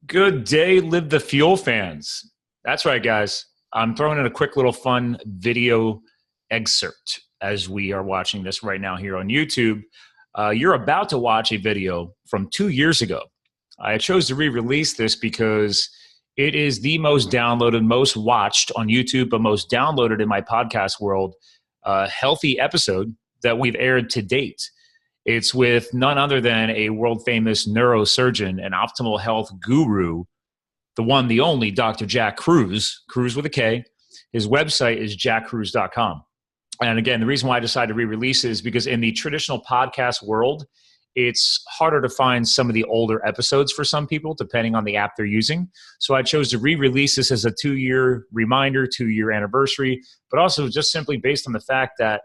Good day, Live the Fuel fans. That's right, guys. I'm throwing in a quick little fun video excerpt as we are watching this right now here on YouTube. You're about to watch a video from 2 years ago. I chose to re-release this because it is the most downloaded, most watched on YouTube, but most downloaded in my podcast world, healthy episode that we've aired to date. It's with none other than a world-famous neurosurgeon and optimal health guru, the one, the only, Dr. Jack Kruse, Kruse with a K. His website is jackkruse.com. And again, the reason why I decided to re-release is because in the traditional podcast world, it's harder to find some of the older episodes for some people, depending on the app they're using. So I chose to re-release this as a 2-year reminder, 2-year anniversary, but also just simply based on the fact that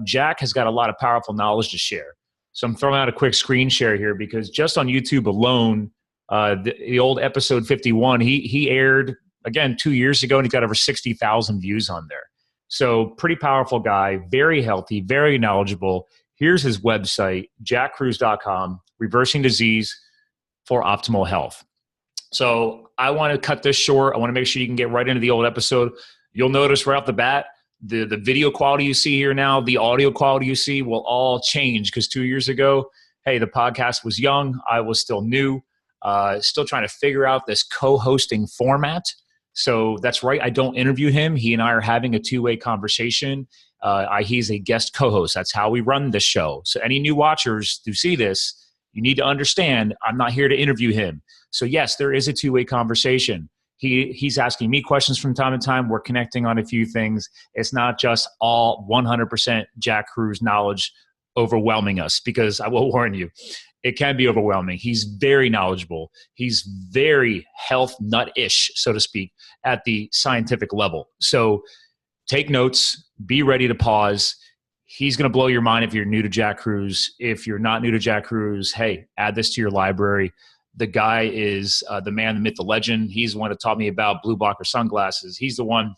Jack has got a lot of powerful knowledge to share. So I'm throwing out a quick screen share here because just on YouTube alone, the old episode 51, he aired, again, 2 years ago, and he got over 60,000 views on there. So pretty powerful guy, very healthy, very knowledgeable. Here's his website, jackkruse.com, reversing disease for optimal health. So I want to cut this short. I want to make sure you can get right into the old episode. You'll notice right off the bat, the video quality you see here now, the audio quality you see will all change because 2 years ago, hey, the podcast was young. I was still new, still trying to figure out this co-hosting format. So that's right. I don't interview him. He and I are having a two-way conversation. He's a guest co-host. That's how we run this show. So any new watchers who see this, you need to understand I'm not here to interview him. So yes, there is a two-way conversation. He's asking me questions from time to time. We're connecting on a few things. It's not just all 100% Jack Kruse knowledge overwhelming us, because I will warn you, it can be overwhelming. He's very knowledgeable. He's very health nut-ish, so to speak, at the scientific level. So take notes, be ready to pause. He's going to blow your mind if you're new to Jack Kruse. If you're not new to Jack Kruse, hey, add this to your library. The guy is the man, the myth, the legend. He's the one that taught me about blue blocker sunglasses. He's the one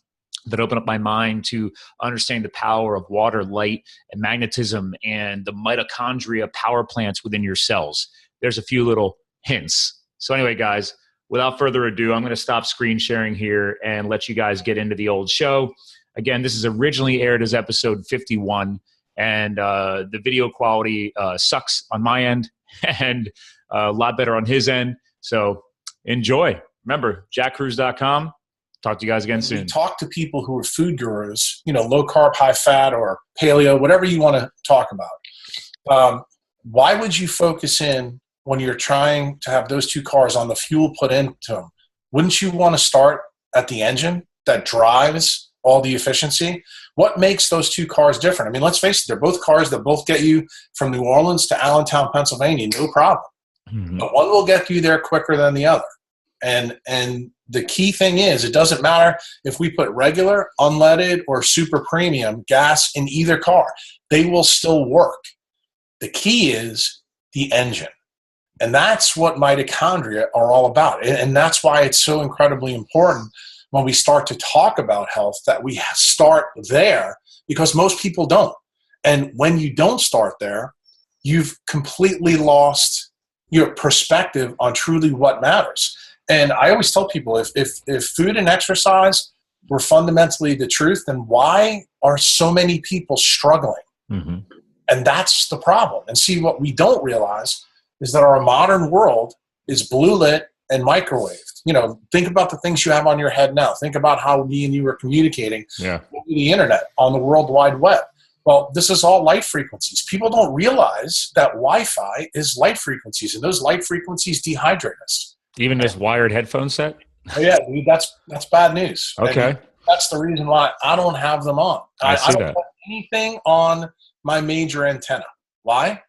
that opened up my mind to understand the power of water, light, and magnetism and the mitochondria power plants within your cells. There's a few little hints. So anyway, guys, without further ado, I'm going to stop screen sharing here and let you guys get into the old show. Again, this is originally aired as episode 51, and the video quality sucks on my end and a lot better on his end. So enjoy. Remember, jackkruse.com. Talk to you guys again soon. You talk to people who are food gurus, low carb, high fat, or paleo, whatever you want to talk about. Why would you focus in when you're trying to have those two cars on the fuel put into them? Wouldn't you want to start at the engine that drives all the efficiency? What makes those two cars different? I mean, let's face it, they're both cars that both get you from New Orleans to Allentown, Pennsylvania, no problem. Mm-hmm. But one will get you there quicker than the other. And the key thing is, it doesn't matter if we put regular, unleaded, or super premium gas in either car. They will still work. The key is the engine. And that's what mitochondria are all about. And that's why it's so incredibly important when we start to talk about health that we start there, because most people don't. And when you don't start there, you've completely lost your perspective on truly what matters. And I always tell people, if food and exercise were fundamentally the truth, then why are so many people struggling? Mm-hmm. And that's the problem. And see, what we don't realize is that our modern world is blue lit and microwaved. Think about the things you have on your head now. Think about how me and you are communicating through the internet on the World Wide Web. Well, this is all light frequencies. People don't realize that Wi-Fi is light frequencies, and those light frequencies dehydrate us. Even this wired headphone set? Oh, yeah, dude, that's bad news. Okay. And that's the reason why I don't have them on. I don't put anything on my major antenna. Why?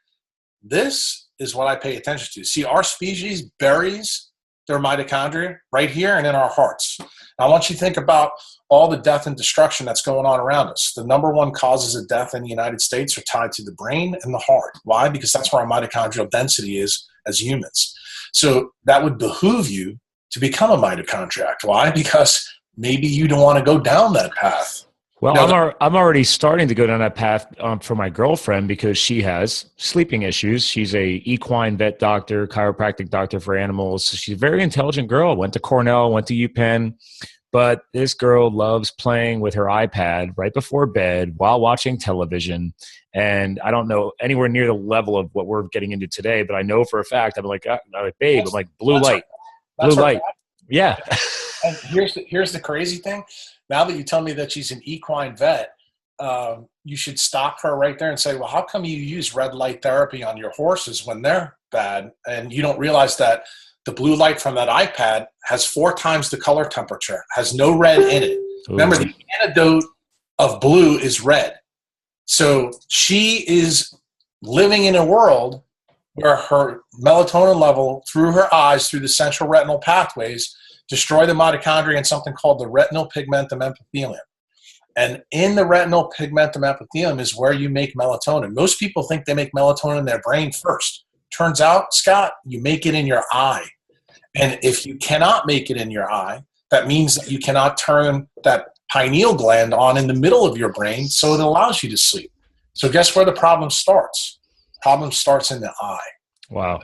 This is what I pay attention to. See, our species buries their mitochondria right here and in our hearts. Now, I want you to think about all the death and destruction that's going on around us. The number one causes of death in the United States are tied to the brain and the heart. Why? Because that's where our mitochondrial density is as humans. So that would behoove you to become a mitochondriac. Why? Because maybe you don't want to go down that path. Well, No, I'm already starting to go down that path for my girlfriend because she has sleeping issues. She's a equine vet doctor, chiropractic doctor for animals. So she's a very intelligent girl. Went to Cornell, went to UPenn, but this girl loves playing with her iPad right before bed while watching television. And I don't know anywhere near the level of what we're getting into today, but I know for a fact, I'm like, babe, I'm like, blue that's her, light, blue that's her. light. Yeah. And here's the crazy thing. Now that you tell me that she's an equine vet, you should stop her right there and say, well, how come you use red light therapy on your horses when they're bad? And you don't realize that the blue light from that iPad has 4 times the color temperature, has no red in it. Ooh. Remember, the antidote of blue is red. So she is living in a world where her melatonin level through her eyes, through the central retinal pathways, destroy the mitochondria in something called the retinal pigmentum epithelium. And in the retinal pigmentum epithelium is where you make melatonin. Most people think they make melatonin in their brain first. Turns out, Scott, you make it in your eye. And if you cannot make it in your eye, that means that you cannot turn that pineal gland on in the middle of your brain so it allows you to sleep. So guess where the problem starts? Problem starts in the eye. Wow.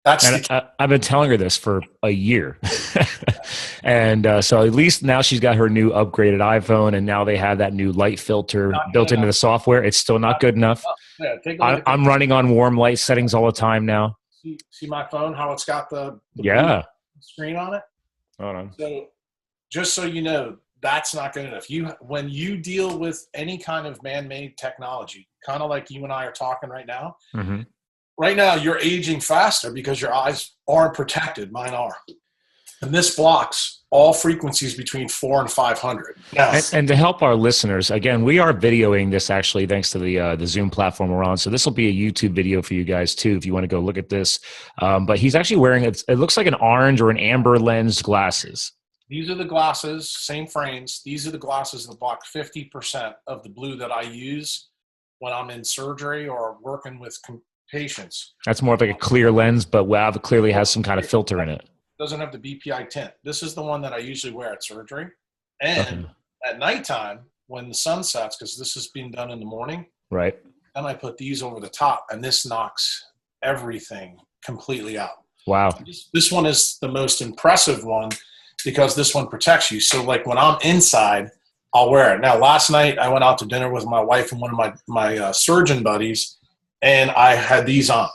That's I've been telling her this for a year. And so at least now she's got her new upgraded iPhone, and now they have that new light filter built into the software. It's still not good enough. Yeah, take a look I'm running on warm light settings all the time now. See my phone, how it's got the Yeah. screen on it? Hold on. So just so you know, that's not good enough. When you deal with any kind of man-made technology, kind of like you and I are talking right now, Mm-hmm. right now you're aging faster because your eyes aren't protected. Mine are. And this blocks all frequencies between 400 and 500. Now, And to help our listeners, again, we are videoing this actually thanks to the Zoom platform we're on. So this will be a YouTube video for you guys too if you want to go look at this. But he's actually wearing it looks like an orange or an amber lens glasses. these are the glasses, same frames. These are the glasses that block 50% of the blue that I use when I'm in surgery or working with patients. That's more of like a clear lens, but WAV clearly has some kind of filter in it. Doesn't have the BPI tint. This is the one that I usually wear at surgery. And at nighttime, when the sun sets, because this is being done in the morning, right? then I put these over the top, and this knocks everything completely out. Wow. This one is the most impressive one because this one protects you. So like when I'm inside, I'll wear it. Now, last night I went out to dinner with my wife and one of my surgeon buddies, and I had these on.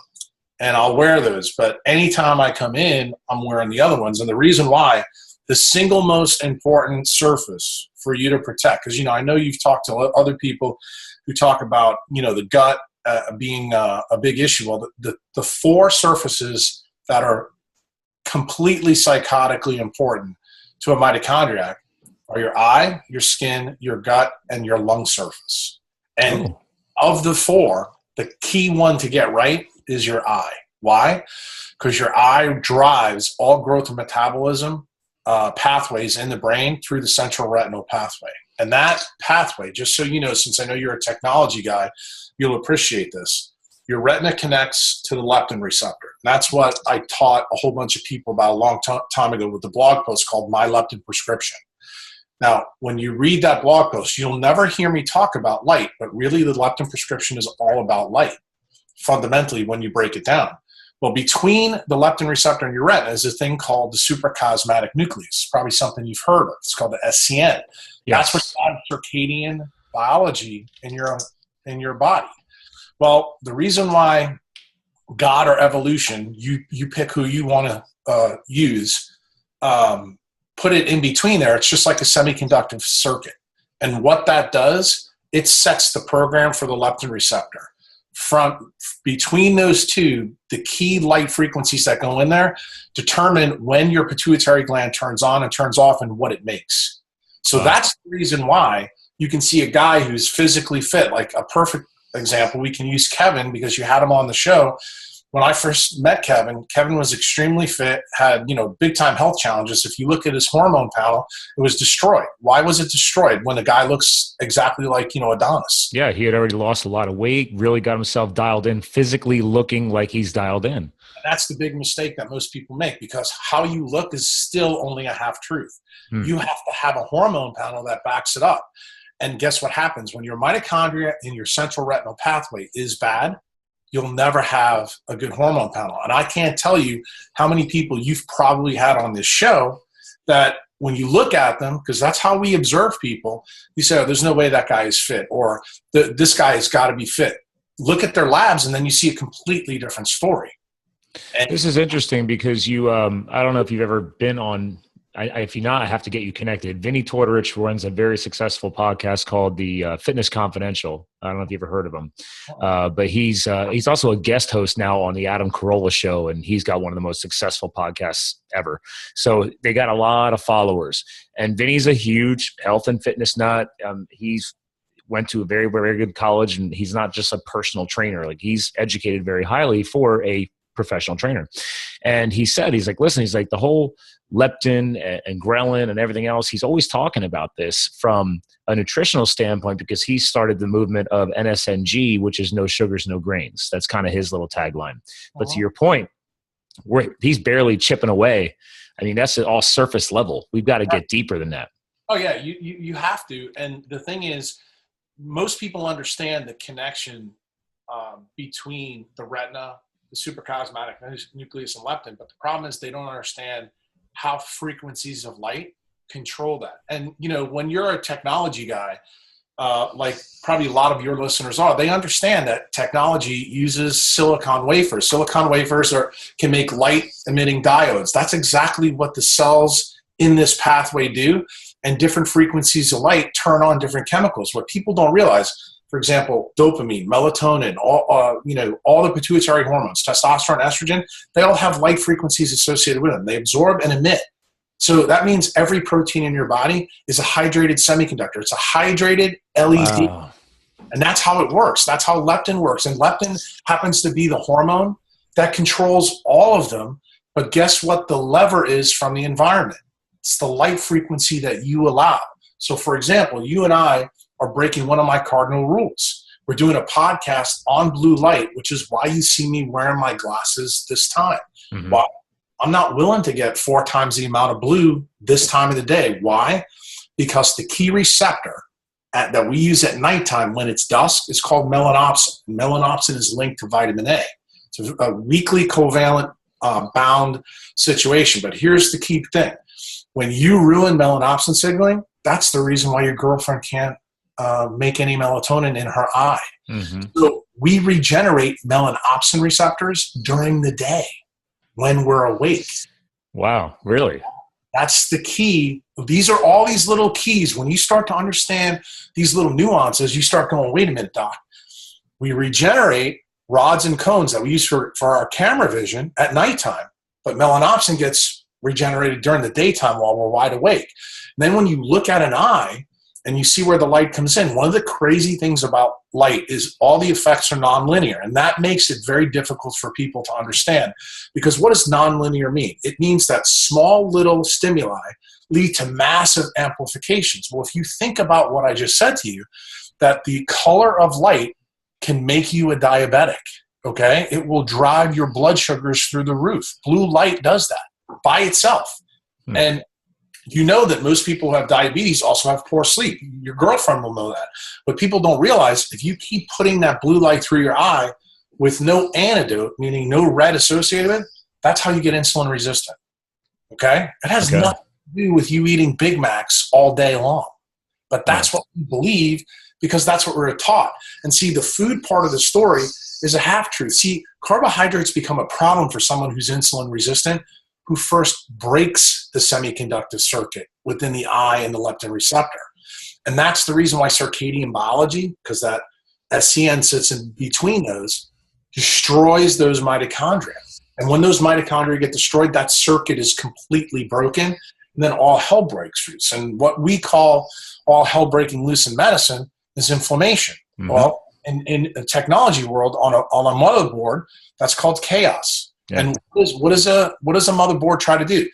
And I'll wear those. But anytime I come in, I'm wearing the other ones. And the reason why, the single most important surface for you to protect, because, I know you've talked to other people who talk about, the gut being a big issue. Well, the 4 surfaces that are completely psychotically important to a mitochondriac are your eye, your skin, your gut, and your lung surface. And of the 4, the key one to get right is your eye. Why? Because your eye drives all growth and metabolism pathways in the brain through the central retinal pathway. And that pathway, just so you know, since I know you're a technology guy, you'll appreciate this. Your retina connects to the leptin receptor. That's what I taught a whole bunch of people about a long time ago with the blog post called My Leptin Prescription. Now, when you read that blog post, you'll never hear me talk about light, but really the leptin prescription is all about light, fundamentally, when you break it down. Well, between the leptin receptor and your retina is a thing called the suprachiasmatic nucleus, probably something you've heard of. It's called the SCN. Yes. That's what circadian biology in your body. Well, the reason why God or evolution, you pick who you want to use, put it in between there. It's just like a semiconductor circuit. And what that does, it sets the program for the leptin receptor. From between those two, the key light frequencies that go in there determine when your pituitary gland turns on and turns off and what it makes. So that's the reason why you can see a guy who's physically fit, like a perfect example. We can use Kevin because you had him on the show. When I first met Kevin was extremely fit, had, big time health challenges. If you look at his hormone panel, it was destroyed. Why was it destroyed when the guy looks exactly like, Adonis? Yeah, he had already lost a lot of weight, really got himself dialed in, physically looking like he's dialed in. And that's the big mistake that most people make, because how you look is still only a half truth. You have to have a hormone panel that backs it up. And guess what happens? When your mitochondria in your central retinal pathway is bad, you'll never have a good hormone panel. And I can't tell you how many people you've probably had on this show that when you look at them, because that's how we observe people, you say, oh, there's no way that guy is fit, or this guy has got to be fit. Look at their labs, and then you see a completely different story. And this is interesting because you, I don't know if you've ever been on, if you're not, I have to get you connected. Vinny Tortorich runs a very successful podcast called the Fitness Confidential. I don't know if you ever heard of him, but he's also a guest host now on the Adam Carolla show, and he's got one of the most successful podcasts ever. So they got a lot of followers, and Vinny's a huge health and fitness nut. He's went to a very, very good college, and he's not just a personal trainer. Like, he's educated very highly for a professional trainer. And he said, he's like, listen, he's like, the whole leptin and ghrelin and everything else, he's always talking about this from a nutritional standpoint, because he started the movement of NSNG, which is no sugars, no grains. That's kind of his little tagline. But to your point, he's barely chipping away. I mean, that's all surface level. We've got to get deeper than that. Oh yeah, you have to. And the thing is, most people understand the connection between the retina, the suprachiasmatic nucleus, and leptin, but the problem is they don't understand how frequencies of light control that. And when you're a technology guy, like probably a lot of your listeners are, they understand that technology uses silicon wafers. Silicon wafers can make light emitting diodes. That's exactly what the cells in this pathway do. And different frequencies of light turn on different chemicals. What people don't realize, for example, dopamine, melatonin, all the pituitary hormones, testosterone, estrogen, they all have light frequencies associated with them. They absorb and emit. So that means every protein in your body is a hydrated semiconductor. It's a hydrated LED. Wow. And that's how it works. That's how leptin works. And leptin happens to be the hormone that controls all of them. But guess what the lever is from the environment? It's the light frequency that you allow. So for example, you and I are breaking one of my cardinal rules. We're doing a podcast on blue light, which is why you see me wearing my glasses this time. Mm-hmm. Well, I'm not willing to get 4 times the amount of blue this time of the day. Why? Because the key receptor that we use at nighttime when it's dusk is called melanopsin. Melanopsin is linked to vitamin A. It's a weakly covalent bound situation. But here's the key thing. When you ruin melanopsin signaling, that's the reason why your girlfriend can't make any melatonin in her eye. Mm-hmm. So we regenerate melanopsin receptors during the day when we're awake. Wow, really? That's the key. These are all these little keys. When you start to understand these little nuances, you start going, wait a minute, doc. We regenerate rods and cones that we use for our camera vision at nighttime, but melanopsin gets regenerated during the daytime while we're wide awake. And then when you look at an eye and you see where the light comes in, one of the crazy things about light is all the effects are nonlinear, and that makes it very difficult for people to understand. Because what does nonlinear mean? It means that small little stimuli lead to massive amplifications. Well, if you think about what I just said to you, that the color of light can make you a diabetic, okay? It will drive your blood sugars through the roof. Blue light does that by itself. And you know that most people who have diabetes also have poor sleep. Your girlfriend will know that. But people don't realize if you keep putting that blue light through your eye with no antidote, meaning no red associated with it, that's how you get insulin resistant. Okay? It has nothing to do with you eating Big Macs all day long. But that's what we believe because that's what we're taught. And see, the food part of the story is a half-truth. See, carbohydrates become a problem for someone who's insulin resistant, who first breaks the semiconductor circuit within the eye and the leptin receptor. And that's the reason why circadian biology, because that SCN sits in between those, destroys those mitochondria. And when those mitochondria get destroyed, that circuit is completely broken, and then all hell breaks loose. And what we call all hell breaking loose in medicine is inflammation. Mm-hmm. Well, in the technology world, on a motherboard, that's called chaos. Yeah. And what does a motherboard try to do?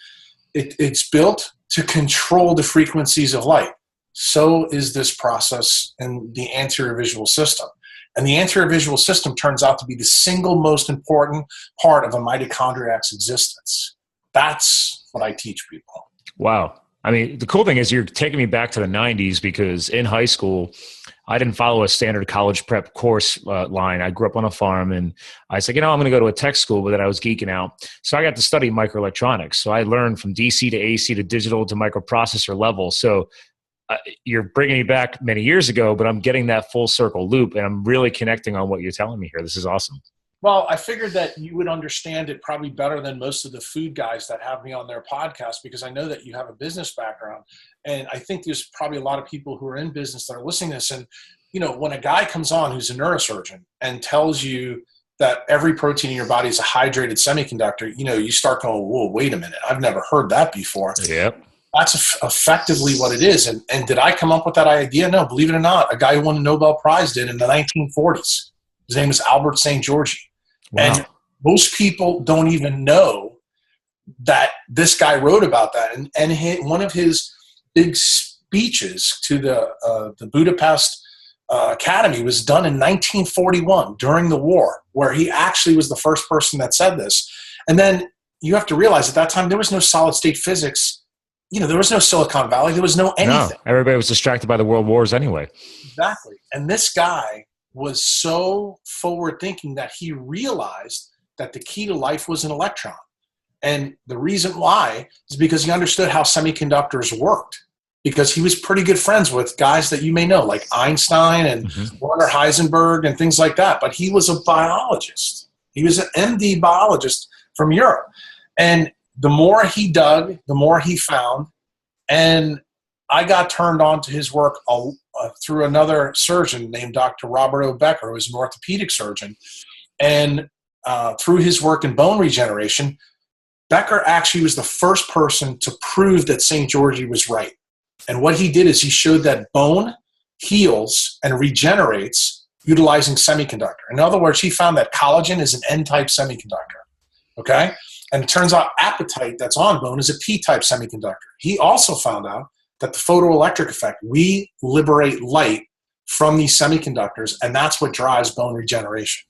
It's built to control the frequencies of light. So is this process in the anterior visual system. And the anterior visual system turns out to be the single most important part of a mitochondriac's existence. That's what I teach people. Wow. I mean, the cool thing is you're taking me back to the 90s because in high school, I didn't follow a standard college prep course line. I grew up on a farm and I said, I'm going to go to a tech school, but then I was geeking out. So I got to study microelectronics. So I learned from DC to AC to digital to microprocessor level. So you're bringing me back many years ago, but I'm getting that full circle loop and I'm really connecting on what you're telling me here. This is awesome. Well, I figured that you would understand it probably better than most of the food guys that have me on their podcast, because I know that you have a business background. And I think there's probably a lot of people who are in business that are listening to this. And, when a guy comes on who's a neurosurgeon and tells you that every protein in your body is a hydrated semiconductor, you start going, whoa, wait a minute. I've never heard that before. Yep. That's effectively what it is. And did I come up with that idea? No, believe it or not, a guy who won the Nobel Prize did in the 1940s. His name is Albert St. Georgi. Wow. And most people don't even know that this guy wrote about that. And one of his big speeches to the Budapest Academy was done in 1941 during the war, where he actually was the first person that said this. And then you have to realize at that time there was no solid state physics. There was no Silicon Valley. There was no anything. No, everybody was distracted by the world wars anyway. Exactly. And this guy was so forward thinking that he realized that the key to life was an electron. And the reason why is because he understood how semiconductors worked, because he was pretty good friends with guys that you may know, like Einstein and Werner Heisenberg and things like that. But he was a biologist. He was an MD biologist from Europe. And the more he dug, the more he found. And I got turned on to his work through another surgeon named Dr. Robert O. Becker, who was an orthopedic surgeon. And through his work in bone regeneration, Becker actually was the first person to prove that St. Georgi was right. And what he did is he showed that bone heals and regenerates utilizing semiconductor. In other words, he found that collagen is an N-type semiconductor. Okay? And it turns out apatite that's on bone is a P-type semiconductor. He also found out that the photoelectric effect, we liberate light from these semiconductors, and that's what drives bone regeneration.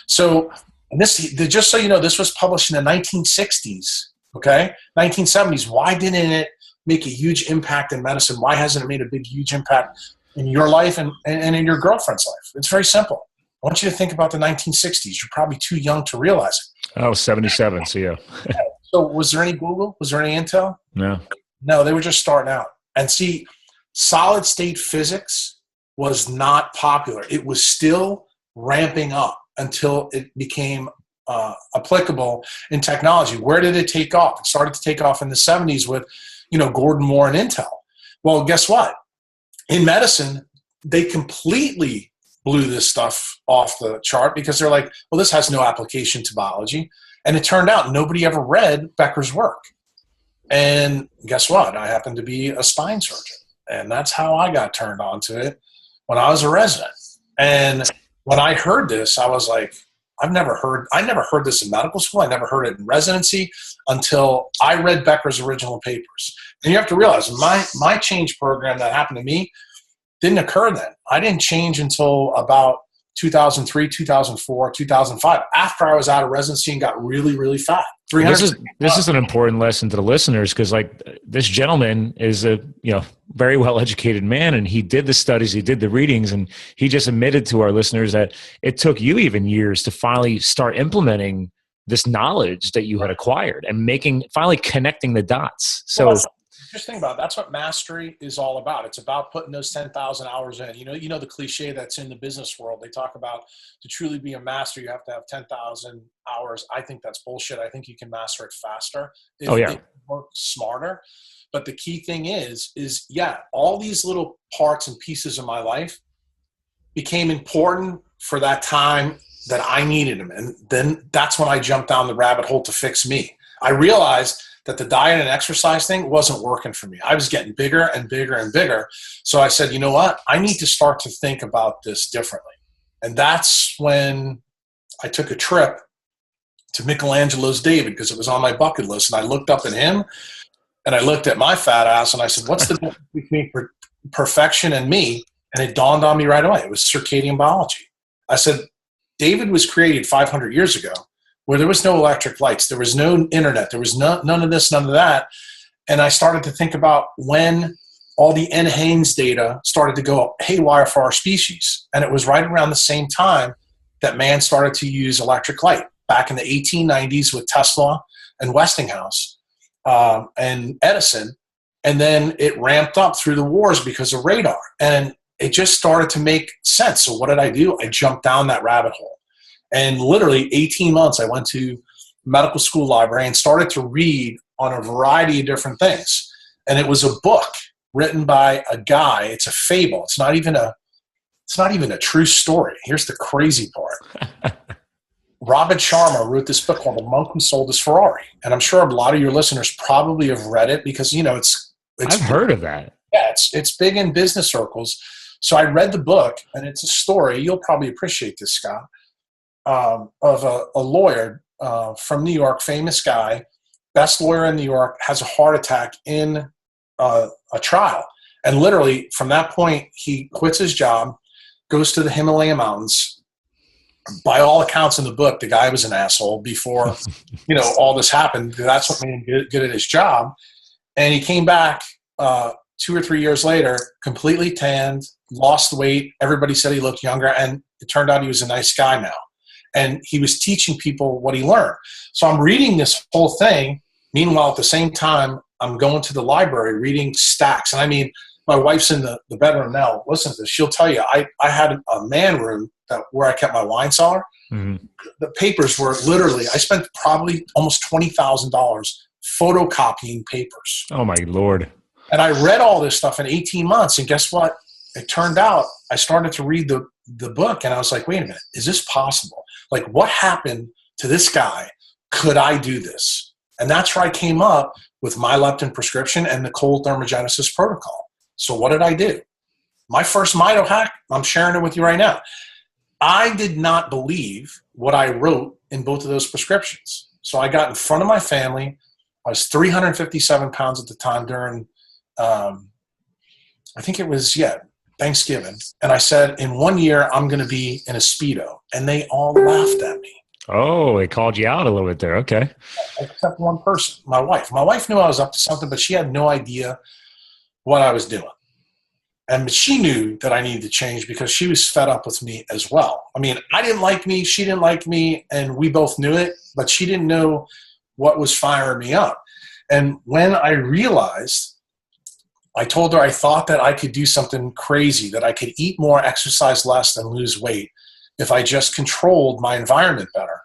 So, and this, just so you know, this was published in the 1960s, okay? 1970s. Why didn't it make a huge impact in medicine? Why hasn't it made a big, huge impact in your life and in your girlfriend's life? It's very simple. I want you to think about the 1960s. You're probably too young to realize it. I was 77, so yeah. So was there any Google? Was there any Intel? No. No, they were just starting out. And see, solid state physics was not popular. It was still ramping up until it became applicable in technology. Where did it take off? It started to take off in the 70s with, Gordon Moore and Intel. Well, guess what? In medicine, they completely blew this stuff off the chart because they're like, well, this has no application to biology. And it turned out nobody ever read Becker's work. And guess what? I happen to be a spine surgeon. And that's how I got turned on to it when I was a resident. And when I heard this, I was like, I never heard this in medical school. I never heard it in residency until I read Becker's original papers. And you have to realize my change program that happened to me didn't occur then. I didn't change until about 2003, 2004, 2005, after I was out of residency and got really, really fat. This is an important lesson to the listeners, because like this gentleman is a very well educated man, and he did the studies, he did the readings, and he just admitted to our listeners that it took you even years to finally start implementing this knowledge that you had acquired and finally connecting the dots. So just think about it. That's what mastery is all about. It's about putting those 10,000 hours in. You know the cliche that's in the business world. They talk about to truly be a master, you have to have 10,000 hours. I think that's bullshit. I think you can master it faster. If it works smarter. But the key thing is all these little parts and pieces of my life became important for that time that I needed them. And then that's when I jumped down the rabbit hole to fix me. I realized that the diet and exercise thing wasn't working for me. I was getting bigger and bigger and bigger. So I said, you know what? I need to start to think about this differently. And that's when I took a trip to Michelangelo's David, because it was on my bucket list. And I looked up at him and I looked at my fat ass and I said, what's the difference between perfection and me? And it dawned on me right away. It was circadian biology. I said, David was created 500 years ago, where there was no electric lights, there was no internet, there was none of this, none of that. And I started to think about when all the NHANES data started to go haywire for our species. And it was right around the same time that man started to use electric light, back in the 1890s with Tesla and Westinghouse and Edison. And then it ramped up through the wars because of radar. And it just started to make sense. So what did I do? I jumped down that rabbit hole. And literally 18 months, I went to medical school library and started to read on a variety of different things. And it was a book written by a guy. It's a fable. It's not even a true story. Here's the crazy part. Robert Sharma wrote this book called The Monk Who Sold His Ferrari. And I'm sure a lot of your listeners probably have read it because, it's I've heard of that. Yeah, it's big in business circles. So I read the book, and it's a story. You'll probably appreciate this, Scott, of a lawyer from New York, famous guy, best lawyer in New York, has a heart attack in a trial. And literally from that point, he quits his job, goes to the Himalaya mountains. By all accounts in the book, the guy was an asshole before, all this happened. That's what made him good at his job. And he came back 2 or 3 years later, completely tanned, lost weight. Everybody said he looked younger. And it turned out he was a nice guy now. And he was teaching people what he learned. So I'm reading this whole thing. Meanwhile, at the same time, I'm going to the library reading stacks. And I mean, my wife's in the bedroom now. Listen to this. She'll tell you, I had a man room where I kept my wine cellar. Mm-hmm. The papers were literally, I spent probably almost $20,000 photocopying papers. Oh, my Lord. And I read all this stuff in 18 months. And guess what? It turned out I started to read the book, and I was like, wait a minute, is this possible? Like, what happened to this guy? Could I do this? And that's where I came up with my leptin prescription and the cold thermogenesis protocol. So what did I do? My first Mitohack, I'm sharing it with you right now. I did not believe what I wrote in both of those prescriptions. So I got in front of my family. I was 357 pounds at the time during, I think it was, Thanksgiving. And I said, in 1 year, I'm going to be in a Speedo. And they all laughed at me. Oh, they called you out a little bit there. Okay. Except one person, my wife. My wife knew I was up to something, but she had no idea what I was doing. And she knew that I needed to change because she was fed up with me as well. I mean, I didn't like me. She didn't like me. And we both knew it, but she didn't know what was firing me up. And when I realized, I told her I thought that I could do something crazy, that I could eat more, exercise less, and lose weight if I just controlled my environment better.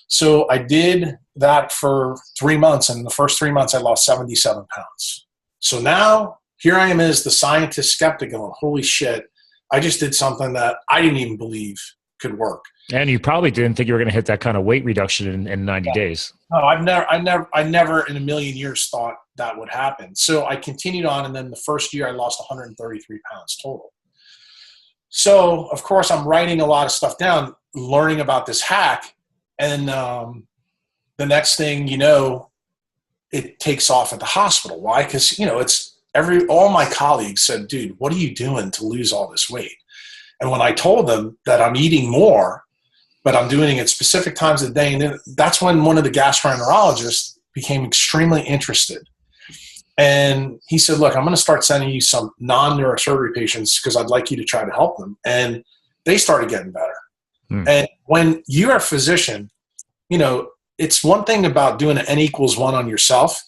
So I did that for 3 months. And in the first 3 months, I lost 77 pounds. So now here I am as the scientist skeptic going, holy shit, I just did something that I didn't even believe could work. And you probably didn't think you were going to hit that kind of weight reduction in 90 days. No, I never in a million years thought that would happen. So I continued on. And then the first year I lost 133 pounds total. So of course I'm writing a lot of stuff down, learning about this hack. And the next thing you know, it takes off at the hospital. Why? Because, all my colleagues said, dude, what are you doing to lose all this weight? And when I told them that I'm eating more, but I'm doing it at specific times of the day, and that's when one of the gastroenterologists became extremely interested. And he said, look, I'm going to start sending you some non-neurosurgery patients because I'd like you to try to help them. And they started getting better. And when you're a physician, it's one thing about doing an N=1 on yourself.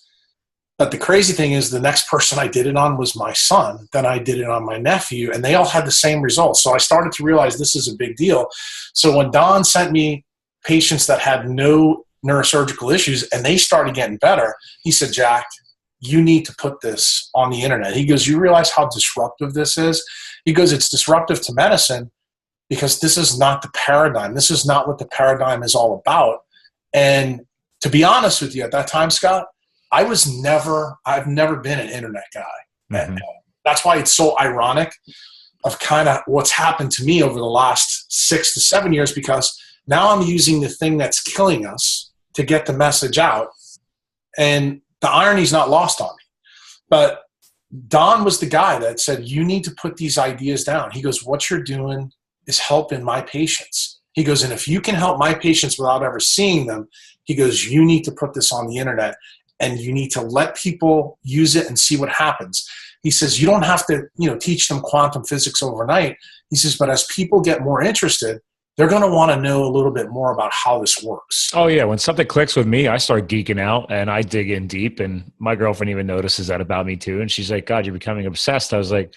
But the crazy thing is the next person I did it on was my son. Then I did it on my nephew, and they all had the same results. So I started to realize this is a big deal. So when Don sent me patients that had no neurosurgical issues and they started getting better, he said, Jack, you need to put this on the internet. He goes, you realize how disruptive this is? He goes, it's disruptive to medicine because this is not the paradigm. This is not what the paradigm is all about. And to be honest with you, at that time, Scott, I've never been an internet guy. Mm-hmm. And that's why it's so ironic of kind of what's happened to me over the last 6 to 7 years, because now I'm using the thing that's killing us to get the message out. And the irony's not lost on me. But Don was the guy that said, you need to put these ideas down. He goes, what you're doing is helping my patients. He goes, and if you can help my patients without ever seeing them, he goes, you need to put this on the internet. and you need to let people use it and see what happens. He says, you don't have to, teach them quantum physics overnight. He says, but as people get more interested, they're going to want to know a little bit more about how this works. Oh yeah. When something clicks with me, I start geeking out and I dig in deep, and my girlfriend even notices that about me too. And she's like, God, you're becoming obsessed. I was like,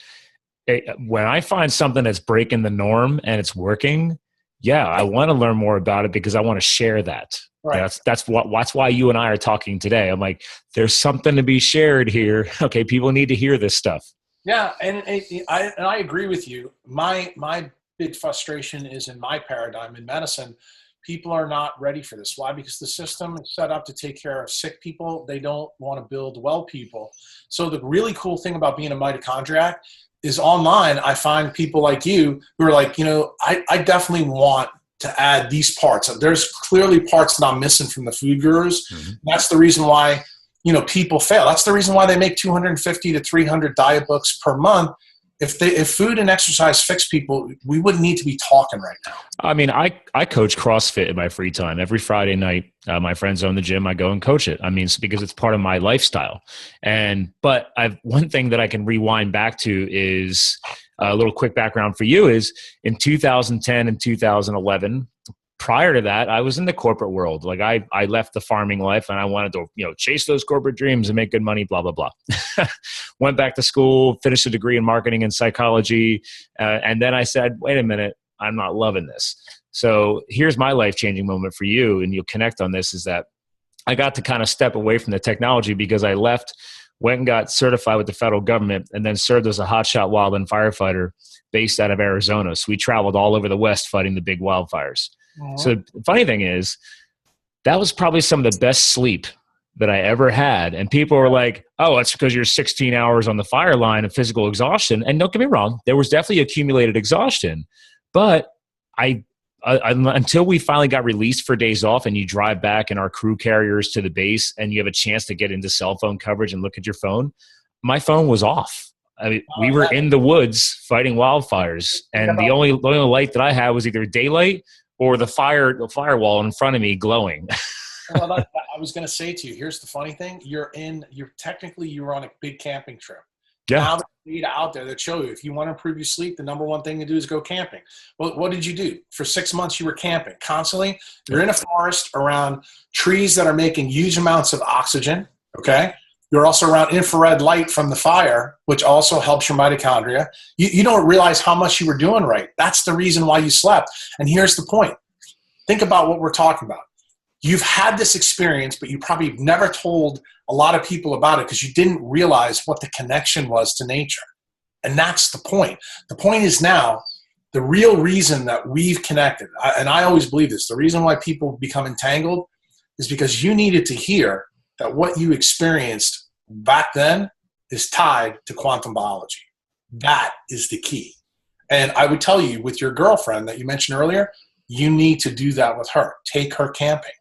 hey, when I find something that's breaking the norm and it's working, yeah, I want to learn more about it because I want to share that. Right. That's why you and I are talking today. I'm like, there's something to be shared here. Okay, people need to hear this stuff. Yeah, and I agree with you. My big frustration is in my paradigm in medicine, people are not ready for this. Why? Because the system is set up to take care of sick people. They don't want to build well people. So the really cool thing about being a mitochondriac is online, I find people like you who are like, I definitely want to add these parts. There's clearly parts that I'm missing from the food gurus. Mm-hmm. That's the reason why, people fail. That's the reason why they make 250 to 300 diet books per month. If food and exercise fix people, we wouldn't need to be talking right now. I mean, I coach CrossFit in my free time. Every Friday night, my friends own the gym. I go and coach it. I mean, it's because it's part of my lifestyle. But one thing that I can rewind back to is a little quick background for you is in 2010 and 2011, prior to that, I was in the corporate world. Like I left the farming life and I wanted to, chase those corporate dreams and make good money, blah, blah, blah. Went back to school, finished a degree in marketing and psychology. And then I said, wait a minute, I'm not loving this. So here's my life-changing moment for you, and you'll connect on this, is that I got to kind of step away from the technology because I went and got certified with the federal government, and then served as a hotshot wildland firefighter based out of Arizona. So we traveled all over the West fighting the big wildfires. So the funny thing is, that was probably some of the best sleep that I ever had. And people were like, oh, it's because you're 16 hours on the fire line of physical exhaustion. And don't get me wrong, there was definitely accumulated exhaustion. But until we finally got released for days off and you drive back in our crew carriers to the base and you have a chance to get into cell phone coverage and look at your phone, my phone was off. I mean, we were in the woods fighting wildfires. And the only light that I had was either daylight or the firewall in front of me glowing. Well, I was going to say to you, here's the funny thing. You're on a big camping trip. Yeah. Now there's data out there that show you if you want to improve your sleep, the number one thing to do is go camping. Well, what did you do? For 6 months, you were camping constantly. You're in a forest around trees that are making huge amounts of oxygen, okay? You're also around infrared light from the fire, which also helps your mitochondria. You don't realize how much you were doing right. That's the reason why you slept. And here's the point. Think about what we're talking about. You've had this experience, but you probably never told a lot of people about it because you didn't realize what the connection was to nature. And that's the point. The point is now, the real reason that we've connected, and I always believe this, the reason why people become entangled is because you needed to hear that what you experienced back then is tied to quantum biology. That is the key. And I would tell you, with your girlfriend that you mentioned earlier, you need to do that with her. Take her camping.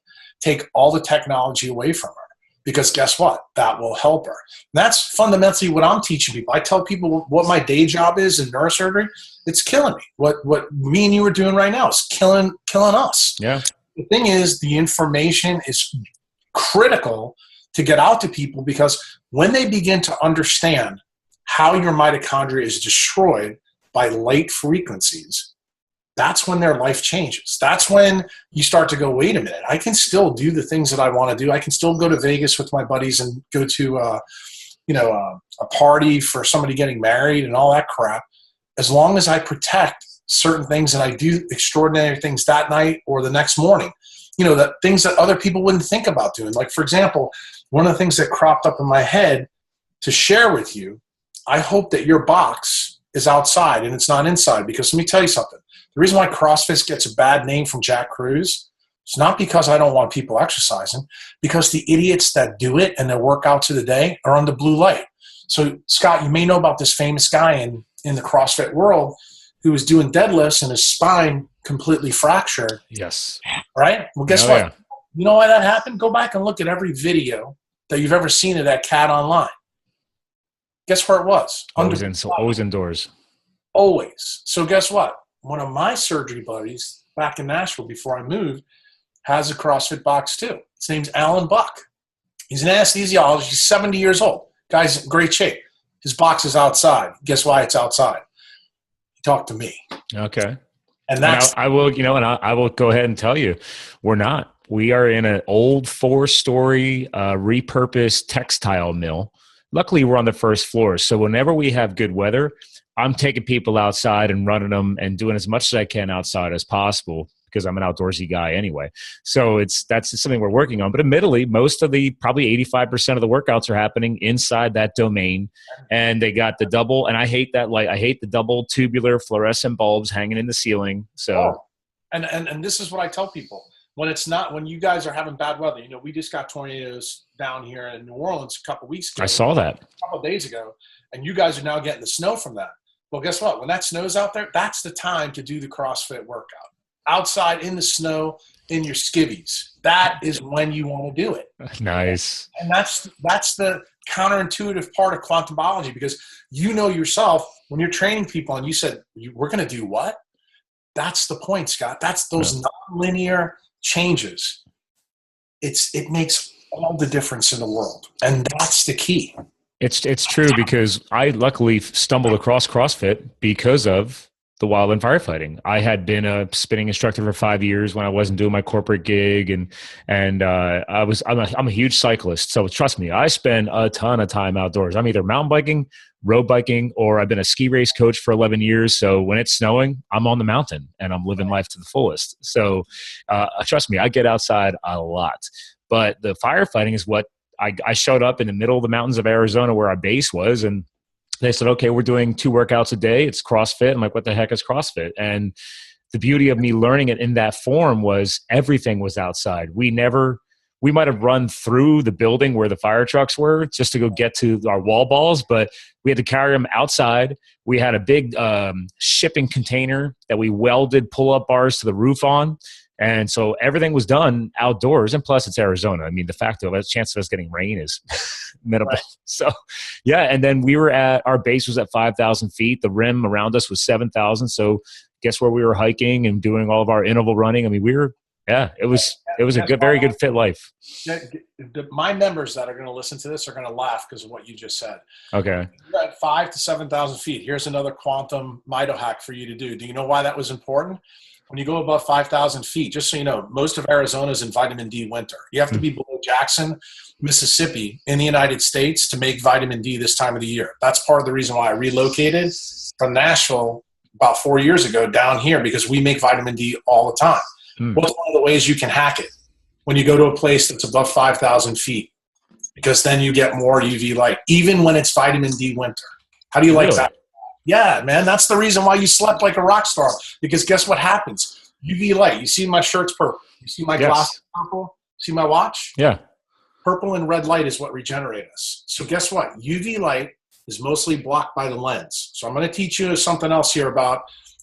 Take all the technology away from her. Because guess what? That will help her. And that's fundamentally what I'm teaching people. I tell people what my day job is in neurosurgery. It's killing me. What me and you are doing right now is killing us. Yeah. The thing is, the information is critical to get out to people, because when they begin to understand how your mitochondria is destroyed by light frequencies, that's when their life changes. That's when you start to go, wait a minute, I can still do the things that I want to do. I can still go to Vegas with my buddies and go to a party for somebody getting married and all that crap, as long as I protect certain things and I do extraordinary things that night or the next morning. That things that other people wouldn't think about doing. Like, for example, one of the things that cropped up in my head to share with you, I hope that your box is outside and it's not inside, because let me tell you something. The reason why CrossFit gets a bad name from Jack Kruse, it's not because I don't want people exercising, because the idiots that do it and their workouts of the day are under blue light. So, Scott, you may know about this famous guy in the CrossFit world who was doing deadlifts and his spine completely fractured. Yes. Right? Well, guess what? Yeah. You know why that happened? Go back and look at every video that you've ever seen of that cat online. Guess where it was? Always indoors. Always. So guess what? One of my surgery buddies back in Nashville before I moved has a CrossFit box too. His name's Alan Buck. He's an anesthesiologist. He's 70 years old. Guy's in great shape. His box is outside. Guess why it's outside? He talked to me. Okay. And that's, I will, I will go ahead and tell you, we're not. We are in an old 4-story repurposed textile mill. Luckily, we're on the first floor. So whenever we have good weather, I'm taking people outside and running them and doing as much as I can outside as possible, because I'm an outdoorsy guy anyway. So that's something we're working on. But admittedly, most of probably 85% of the workouts are happening inside that domain. And they got the double, and I hate that light. I hate the double tubular fluorescent bulbs hanging in the ceiling. So, and this is what I tell people. When you guys are having bad weather, we just got tornadoes down here in New Orleans a couple weeks ago. I saw that a couple of days ago, and you guys are now getting the snow from that. Well, guess what? When that snow's out there, that's the time to do the CrossFit workout. Outside in the snow, in your skivvies. That is when you want to do it. Nice. And that's the counterintuitive part of quantum biology, because yourself, when you're training people and you said, we're going to do what? That's the point, Scott. That's those nonlinear changes. It makes all the difference in the world. And that's the key. It's true, because I luckily stumbled across CrossFit because of the wildland firefighting. I had been a spinning instructor for 5 years when I wasn't doing my corporate gig, and I'm a huge cyclist. So trust me, I spend a ton of time outdoors. I'm either mountain biking, road biking, or I've been a ski race coach for 11 years. So when it's snowing, I'm on the mountain and I'm living life to the fullest. So trust me, I get outside a lot. But the firefighting is what I showed up in the middle of the mountains of Arizona where our base was, and they said, okay, we're doing 2 workouts a day. It's CrossFit. I'm like, what the heck is CrossFit? And the beauty of me learning it in that form was everything was outside. We might have run through the building where the fire trucks were just to go get to our wall balls, but we had to carry them outside. We had a big shipping container that we welded pull-up bars to the roof on. And so everything was done outdoors. And plus, it's Arizona. I mean, the fact of the chance of us getting rain is minimal. Right. So, yeah. And then our base was at 5,000 feet. The rim around us was 7,000. So, guess where we were hiking and doing all of our interval running? I mean, it was a very good fit life. My members that are going to listen to this are going to laugh because of what you just said. Okay. You're at 5,000 to 7,000 feet. Here's another quantum Mitohack for you to do. Do you know why that was important? When you go above 5,000 feet, just so you know, most of Arizona is in vitamin D winter. You have to be below Jackson, Mississippi in the United States to make vitamin D this time of the year. That's part of the reason why I relocated from Nashville about 4 years ago down here, because we make vitamin D all the time. What's one of the ways you can hack it? When you go to a place that's above 5,000 feet, because then you get more UV light, even when it's vitamin D winter. How do you like that? Yeah, man, that's the reason why you slept like a rock star, because guess what happens? UV light. You see my shirt's purple. You see my glasses purple? See my watch? Yeah. Purple and red light is what regenerate us. So guess what? UV light is mostly blocked by the lens. So I'm going to teach you something else here about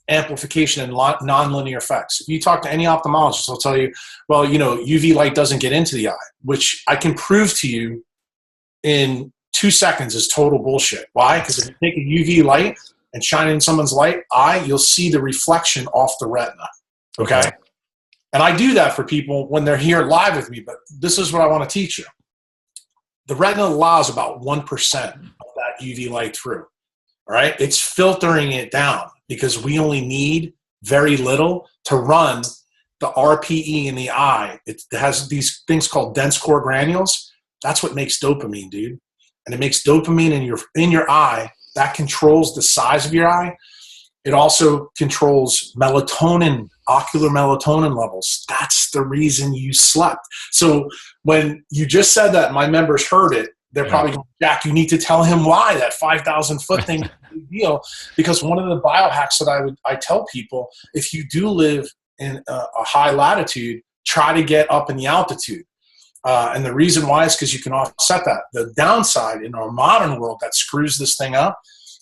amplification and nonlinear effects. If you talk to any ophthalmologist, they'll tell you, well, UV light doesn't get into the eye, which I can prove to you in 2 seconds is total bullshit. Why? Because if you take a UV light and shine in someone's eye, you'll see the reflection off the retina. Okay? And I do that for people when they're here live with me, but this is what I want to teach you. The retina allows about 1% of that UV light through. All right? It's filtering it down because we only need very little to run the RPE in the eye. It has these things called dense core granules. That's what makes dopamine, dude. And it makes dopamine in your eye. That controls the size of your eye. It also controls melatonin, ocular melatonin levels. That's the reason you slept. So when you just said that, my members heard it. They're probably going, Jack, you need to tell him why that 5,000 foot thing is a big deal. Because one of the biohacks that I tell people, if you do live in a high latitude, try to get up in the altitude. And the reason why is because you can offset that. The downside in our modern world that screws this thing up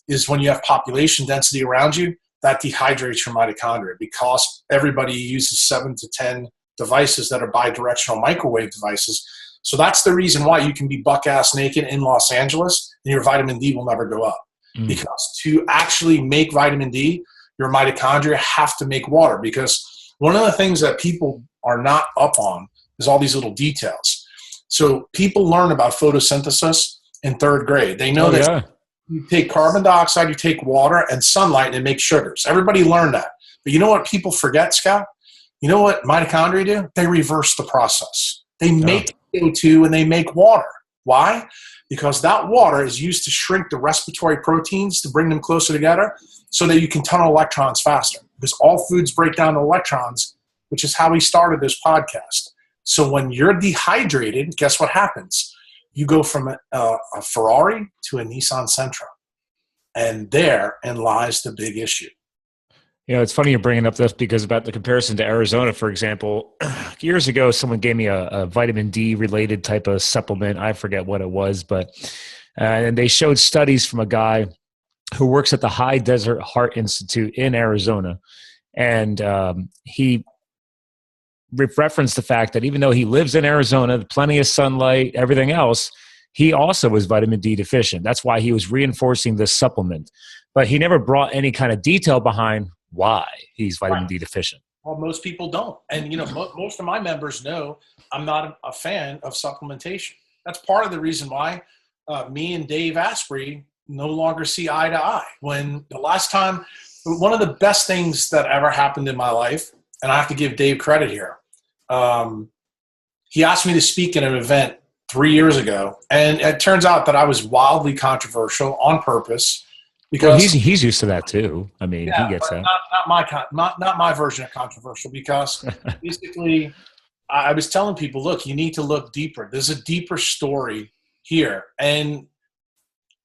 is when you have population density around you, that dehydrates your mitochondria, because everybody uses 7 to 10 devices that are bidirectional microwave devices. So that's the reason why you can be buck-ass naked in Los Angeles and your vitamin D will never go up. Because to actually make vitamin D, your mitochondria have to make water. Because one of the things that people are not up on is all these little details. So people learn about photosynthesis in third grade. They know that you take carbon dioxide, you take water and sunlight, and it makes sugars. Everybody learned that. But you know what people forget, Scott? You know what mitochondria do? They reverse the process. They make CO2 and they make water. Why? Because that water is used to shrink the respiratory proteins to bring them closer together so that you can tunnel electrons faster. Because all foods break down to electrons, which is how we started this podcast. So when you're dehydrated, guess what happens? You go from a Ferrari to a Nissan Sentra. And therein lies the big issue. You know, it's funny you're bringing up this because about the comparison to Arizona, for example, years ago, someone gave me a vitamin D related type of supplement. I forget what it was, but and they showed studies from a guy who works at the High Desert Heart Institute in Arizona. And he referenced the fact that even though he lives in Arizona, plenty of sunlight, everything else, he also was vitamin D deficient. That's why he was reinforcing this supplement. But he never brought any kind of detail behind why he's vitamin D deficient. Well, most people don't. And, you know, most of my members know I'm not a fan of supplementation. That's part of the reason why me and Dave Asprey no longer see eye to eye. When the last time, one of the best things that ever happened in my life, and I have to give Dave credit here, he asked me to speak at an event 3 years ago. And it turns out that I was wildly controversial on purpose. Because he's used to that too. I mean, he gets that. Not my version of controversial, because basically I was telling people, look, you need to look deeper. There's a deeper story here. And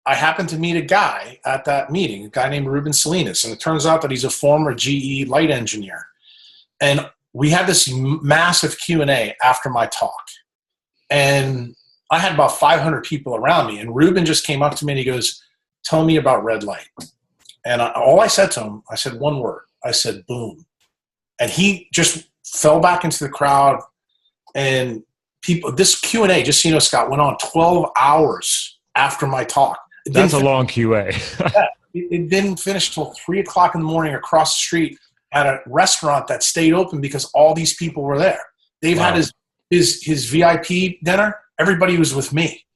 I happened to meet a guy at that meeting, a guy named Ruben Salinas. And it turns out that he's a former GE light engineer. And we had this massive Q&A after my talk. And I had about 500 people around me. And Ruben just came up to me and he goes, tell me about red light. And all I said to him, I said one word. I said, boom. And he just fell back into the crowd. And people, this Q&A, just so you know, Scott, went on 12 hours after my talk. That's a long QA. It didn't finish till 3 o'clock in the morning across the street at a restaurant that stayed open because all these people were there. Dave had his VIP dinner. Everybody was with me.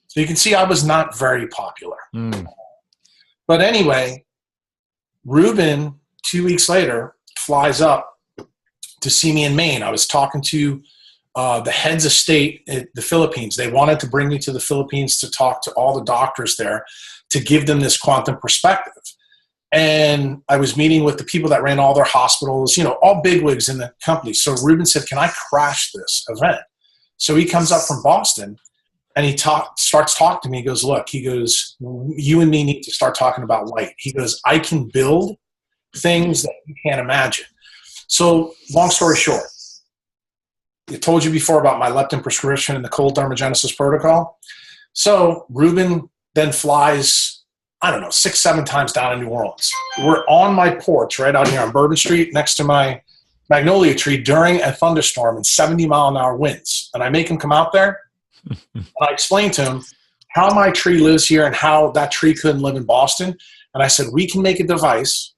So you can see I was not very popular. But anyway, Ruben, 2 weeks later, flies up to see me in Maine. I was talking to the heads of state in the Philippines. They wanted to bring me to the Philippines to talk to all the doctors there to give them this quantum perspective. And I was meeting with the people that ran all their hospitals, you know, all bigwigs in the company. So Ruben said, can I crash this event? So he comes up from Boston. And he starts talking to me. He goes, look, he goes, you and me need to start talking about light. He goes, I can build things that you can't imagine. So long story short, I told you before about my leptin prescription and the cold thermogenesis protocol. So Ruben then flies, I don't know, 6-7 times down to New Orleans. We're on my porch right out here on Bourbon Street next to my magnolia tree during a thunderstorm and 70-mile-an-hour winds. And I make him come out there. And I explained to him how my tree lives here and how that tree couldn't live in Boston. And I said, we can make a device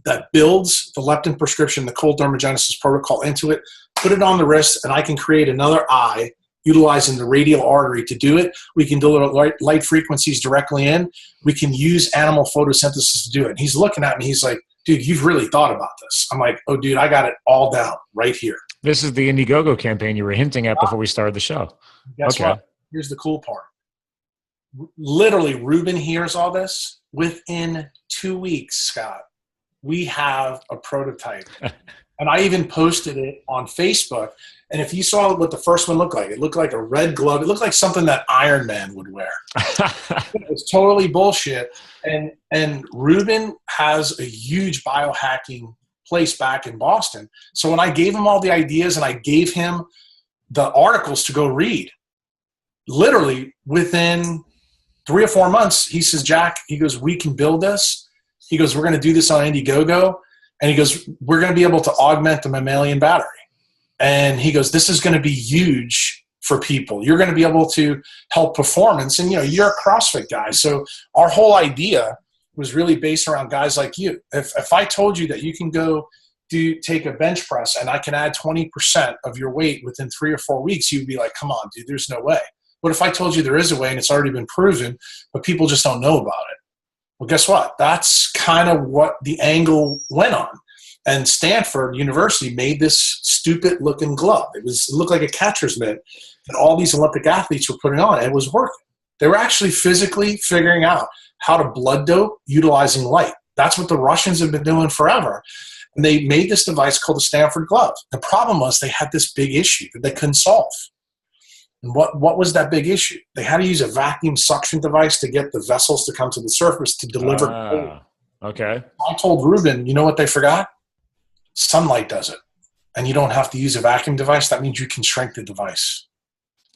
that builds the leptin prescription, the cold thermogenesis protocol into it, put it on the wrist, and I can create another eye utilizing the radial artery to do it. We can deliver light frequencies directly in. We can use animal photosynthesis to do it. And he's looking at me. He's like, dude, you've really thought about this. I'm like, oh, dude, I got it all down right here. This is the Indiegogo campaign you were hinting at before we started the show. Guess what? Here's the cool part. Literally, Ruben hears all this. Within 2 weeks, Scott, we have a prototype. And I even posted it on Facebook. And if you saw what the first one looked like, it looked like a red glove. It looked like something that Iron Man would wear. It was totally bullshit. And Ruben has a huge biohacking place back in Boston. So when I gave him all the ideas and I gave him the articles to go read, literally within 3 or 4 months, he says, Jack, he goes, we can build this. He goes, we're going to do this on Indiegogo. And he goes, we're going to be able to augment the mammalian battery. And he goes, this is going to be huge for people. You're going to be able to help performance. And, you know, you're a CrossFit guy. So our whole idea was really based around guys like you. If I told you that you can go take a bench press and I can add 20% of your weight within 3 or 4 weeks, you'd be like, come on, dude, there's no way. What if I told you there is a way and it's already been proven, but people just don't know about it? Well, guess what? That's kind of what the angle went on. And Stanford University made this stupid looking glove. It looked like a catcher's mitt that all these Olympic athletes were putting on. And it was working. They were actually physically figuring out how to blood dope utilizing light. That's what the Russians have been doing forever. And they made this device called the Stanford glove. The problem was they had this big issue that they couldn't solve. And what was that big issue? They had to use a vacuum suction device to get the vessels to come to the surface to deliver. Okay. I told Ruben, you know what they forgot? Sunlight does it. And you don't have to use a vacuum device. That means you can shrink the device.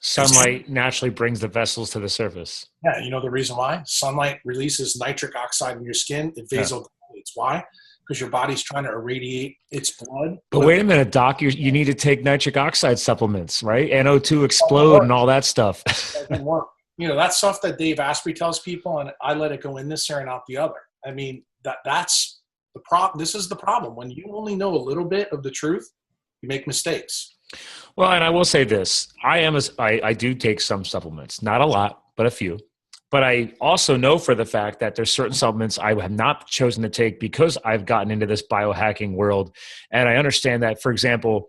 Sunlight naturally brings the vessels to the surface. Yeah, you know the reason why? Sunlight releases nitric oxide in your skin. It vasodilates. Why? Because your body's trying to irradiate its blood. But wait a minute, Doc. You need to take nitric oxide supplements, right? NO2 explode and all that stuff. It doesn't work. You know, that stuff that Dave Asprey tells people, and I let it go in this ear and out the other. I mean, that's the problem. This is the problem. When you only know a little bit of the truth, you make mistakes. Well, and I will say this. I do take some supplements. Not a lot, but a few. But I also know for the fact that there's certain supplements I have not chosen to take because I've gotten into this biohacking world. And I understand that, for example,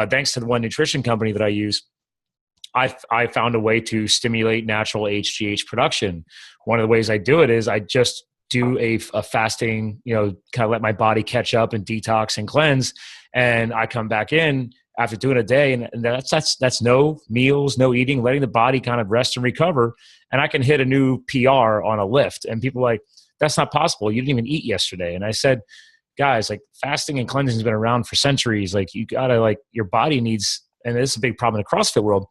thanks to the one nutrition company that I use, I found a way to stimulate natural HGH production. One of the ways I do it is I just do a fasting, kind of let my body catch up and detox and cleanse. And I come back in after doing a day, and that's no meals, no eating, letting the body kind of rest and recover. And I can hit a new PR on a lift. And people are like, that's not possible. You didn't even eat yesterday. And I said, guys, like fasting and cleansing has been around for centuries. Like you gotta, like your body needs, and this is a big problem in the CrossFit world.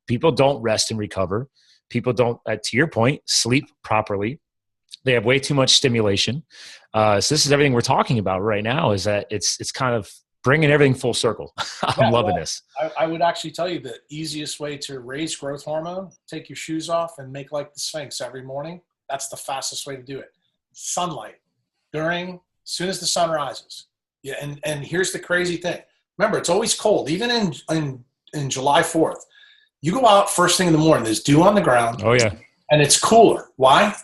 People don't rest and recover. People don't, to your point, sleep properly. They have way too much stimulation. So this is everything we're talking about right now, is that it's kind of bringing everything full circle. I'm loving this. I would actually tell you the easiest way to raise growth hormone, take your shoes off and make like the Sphinx every morning. That's the fastest way to do it. Sunlight as soon as the sun rises. Yeah. And here's the crazy thing. Remember, it's always cold. Even in July 4th, you go out first thing in the morning, there's dew on the ground. Oh yeah. And it's cooler. Why?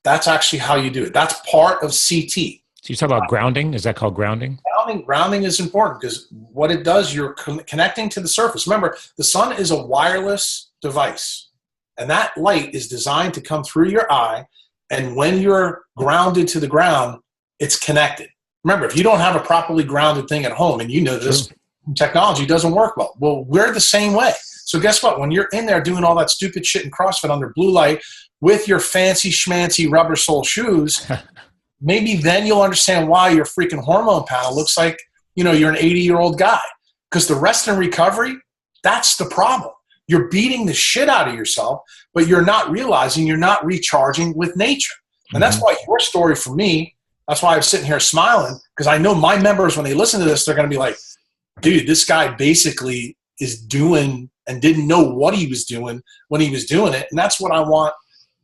That's actually how you do it. That's part of CT. So you talk about grounding? Is that called grounding? Grounding is important because what it does, you're connecting to the surface. Remember, the sun is a wireless device, and that light is designed to come through your eye, and when you're grounded to the ground, it's connected. Remember, if you don't have a properly grounded thing at home, and you know this, technology doesn't work well. Well, we're the same way. So guess what? When you're in there doing all that stupid shit in CrossFit under blue light with your fancy schmancy rubber sole shoes, maybe then you'll understand why your freaking hormone panel looks like, you're an 80-year-old guy. Because the rest and recovery, that's the problem. You're beating the shit out of yourself, but you're not realizing you're not recharging with nature. And that's why your story for me, that's why I'm sitting here smiling, because I know my members, when they listen to this, they're going to be like, dude, this guy basically is doing and didn't know what he was doing when he was doing it. And that's what I want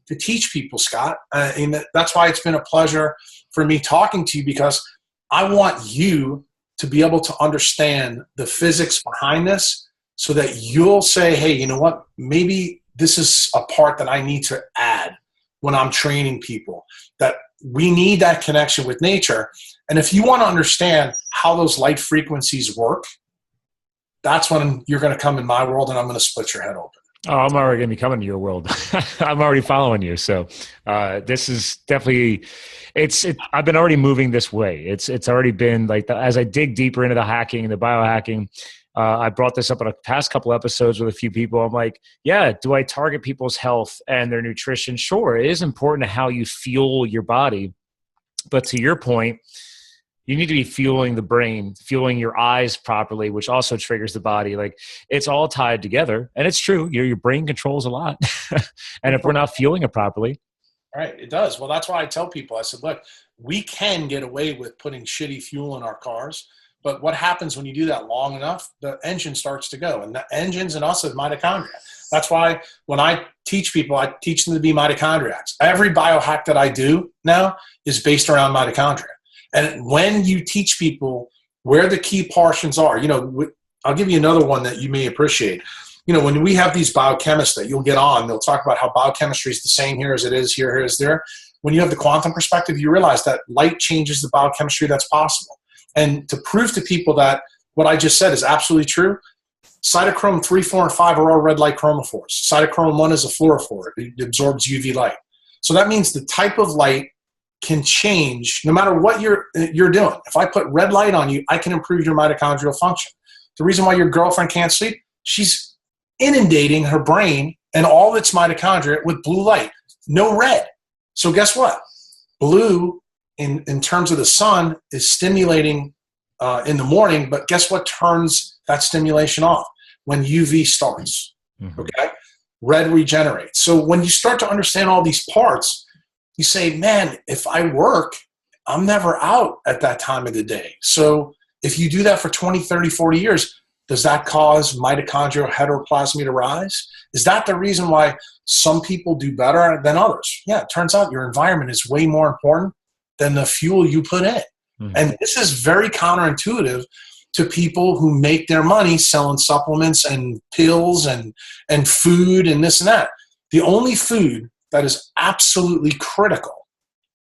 to teach people, Scott. And that's why it's been a pleasure for me talking to you, because I want you to be able to understand the physics behind this so that you'll say, hey, you know what? Maybe this is a part that I need to add when I'm training people, that we need that connection with nature. And if you want to understand how those light frequencies work, that's when you're going to come in my world and I'm going to split your head open. Oh, I'm already going to be coming to your world. I'm already following you. So this is definitely, I've been already moving this way. It's already been like, as I dig deeper into the hacking and the biohacking, I brought this up in a past couple episodes with a few people. I'm like, yeah, do I target people's health and their nutrition? Sure. It is important to how you fuel your body. But to your point, you need to be fueling the brain, fueling your eyes properly, which also triggers the body. Like, it's all tied together. And it's true. Your brain controls a lot. And if we're not fueling it properly. Right. It does. Well, that's why I tell people, I said, look, we can get away with putting shitty fuel in our cars. But what happens when you do that long enough? The engine starts to go. And the engines and us is mitochondria. That's why when I teach people, I teach them to be mitochondriacs. Every biohack that I do now is based around mitochondria. And when you teach people where the key portions are. I'll give you another one that you may appreciate. When we have these biochemists that you'll get on, they'll talk about how biochemistry is the same here as it is here, here as there. When you have the quantum perspective, you realize that light changes the biochemistry that's possible. And to prove to people that what I just said is absolutely true, cytochrome 3, 4, and 5 are all red light chromophores. Cytochrome 1 is a fluorophore. It absorbs UV light. So that means the type of light can change no matter what you're doing. If I put red light on you, I can improve your mitochondrial function. The reason why your girlfriend can't sleep, she's inundating her brain and all its mitochondria with blue light, no red. So guess what? Blue, in terms of the sun, is stimulating in the morning, but guess what turns that stimulation off? When UV starts, okay? Red regenerates. So when you start to understand all these parts, you say, man, if I work, I'm never out at that time of the day. So if you do that for 20, 30, 40 years, does that cause mitochondrial heteroplasmy to rise? Is that the reason why some people do better than others? Yeah, it turns out your environment is way more important than the fuel you put in. And this is very counterintuitive to people who make their money selling supplements and pills and food and this and that. The only food that is absolutely critical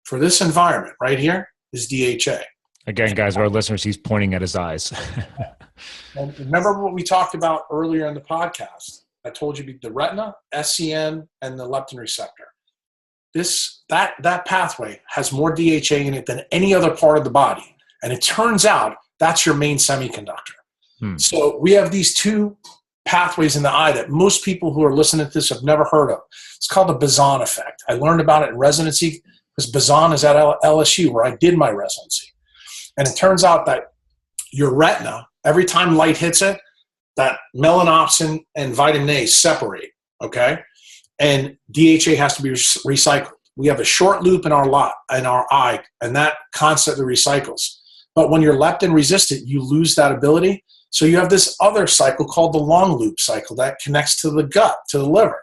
for this environment right here is DHA. Again, guys, our listeners, he's pointing at his eyes. And remember what we talked about earlier in the podcast? I told you the retina, SCN, and the leptin receptor. That pathway has more DHA in it than any other part of the body. And it turns out that's your main semiconductor. So we have these two pathways in the eye that most people who are listening to this have never heard of. It's called the Bazan effect. I learned about it in residency because Bazan is at LSU where I did my residency. And it turns out that your retina, every time light hits it, that melanopsin and vitamin A separate, okay? And DHA has to be recycled. We have a short loop in our eye, and that constantly recycles. But when you're leptin resistant, you lose that ability. So you have this other cycle called the long loop cycle that connects to the gut, to the liver.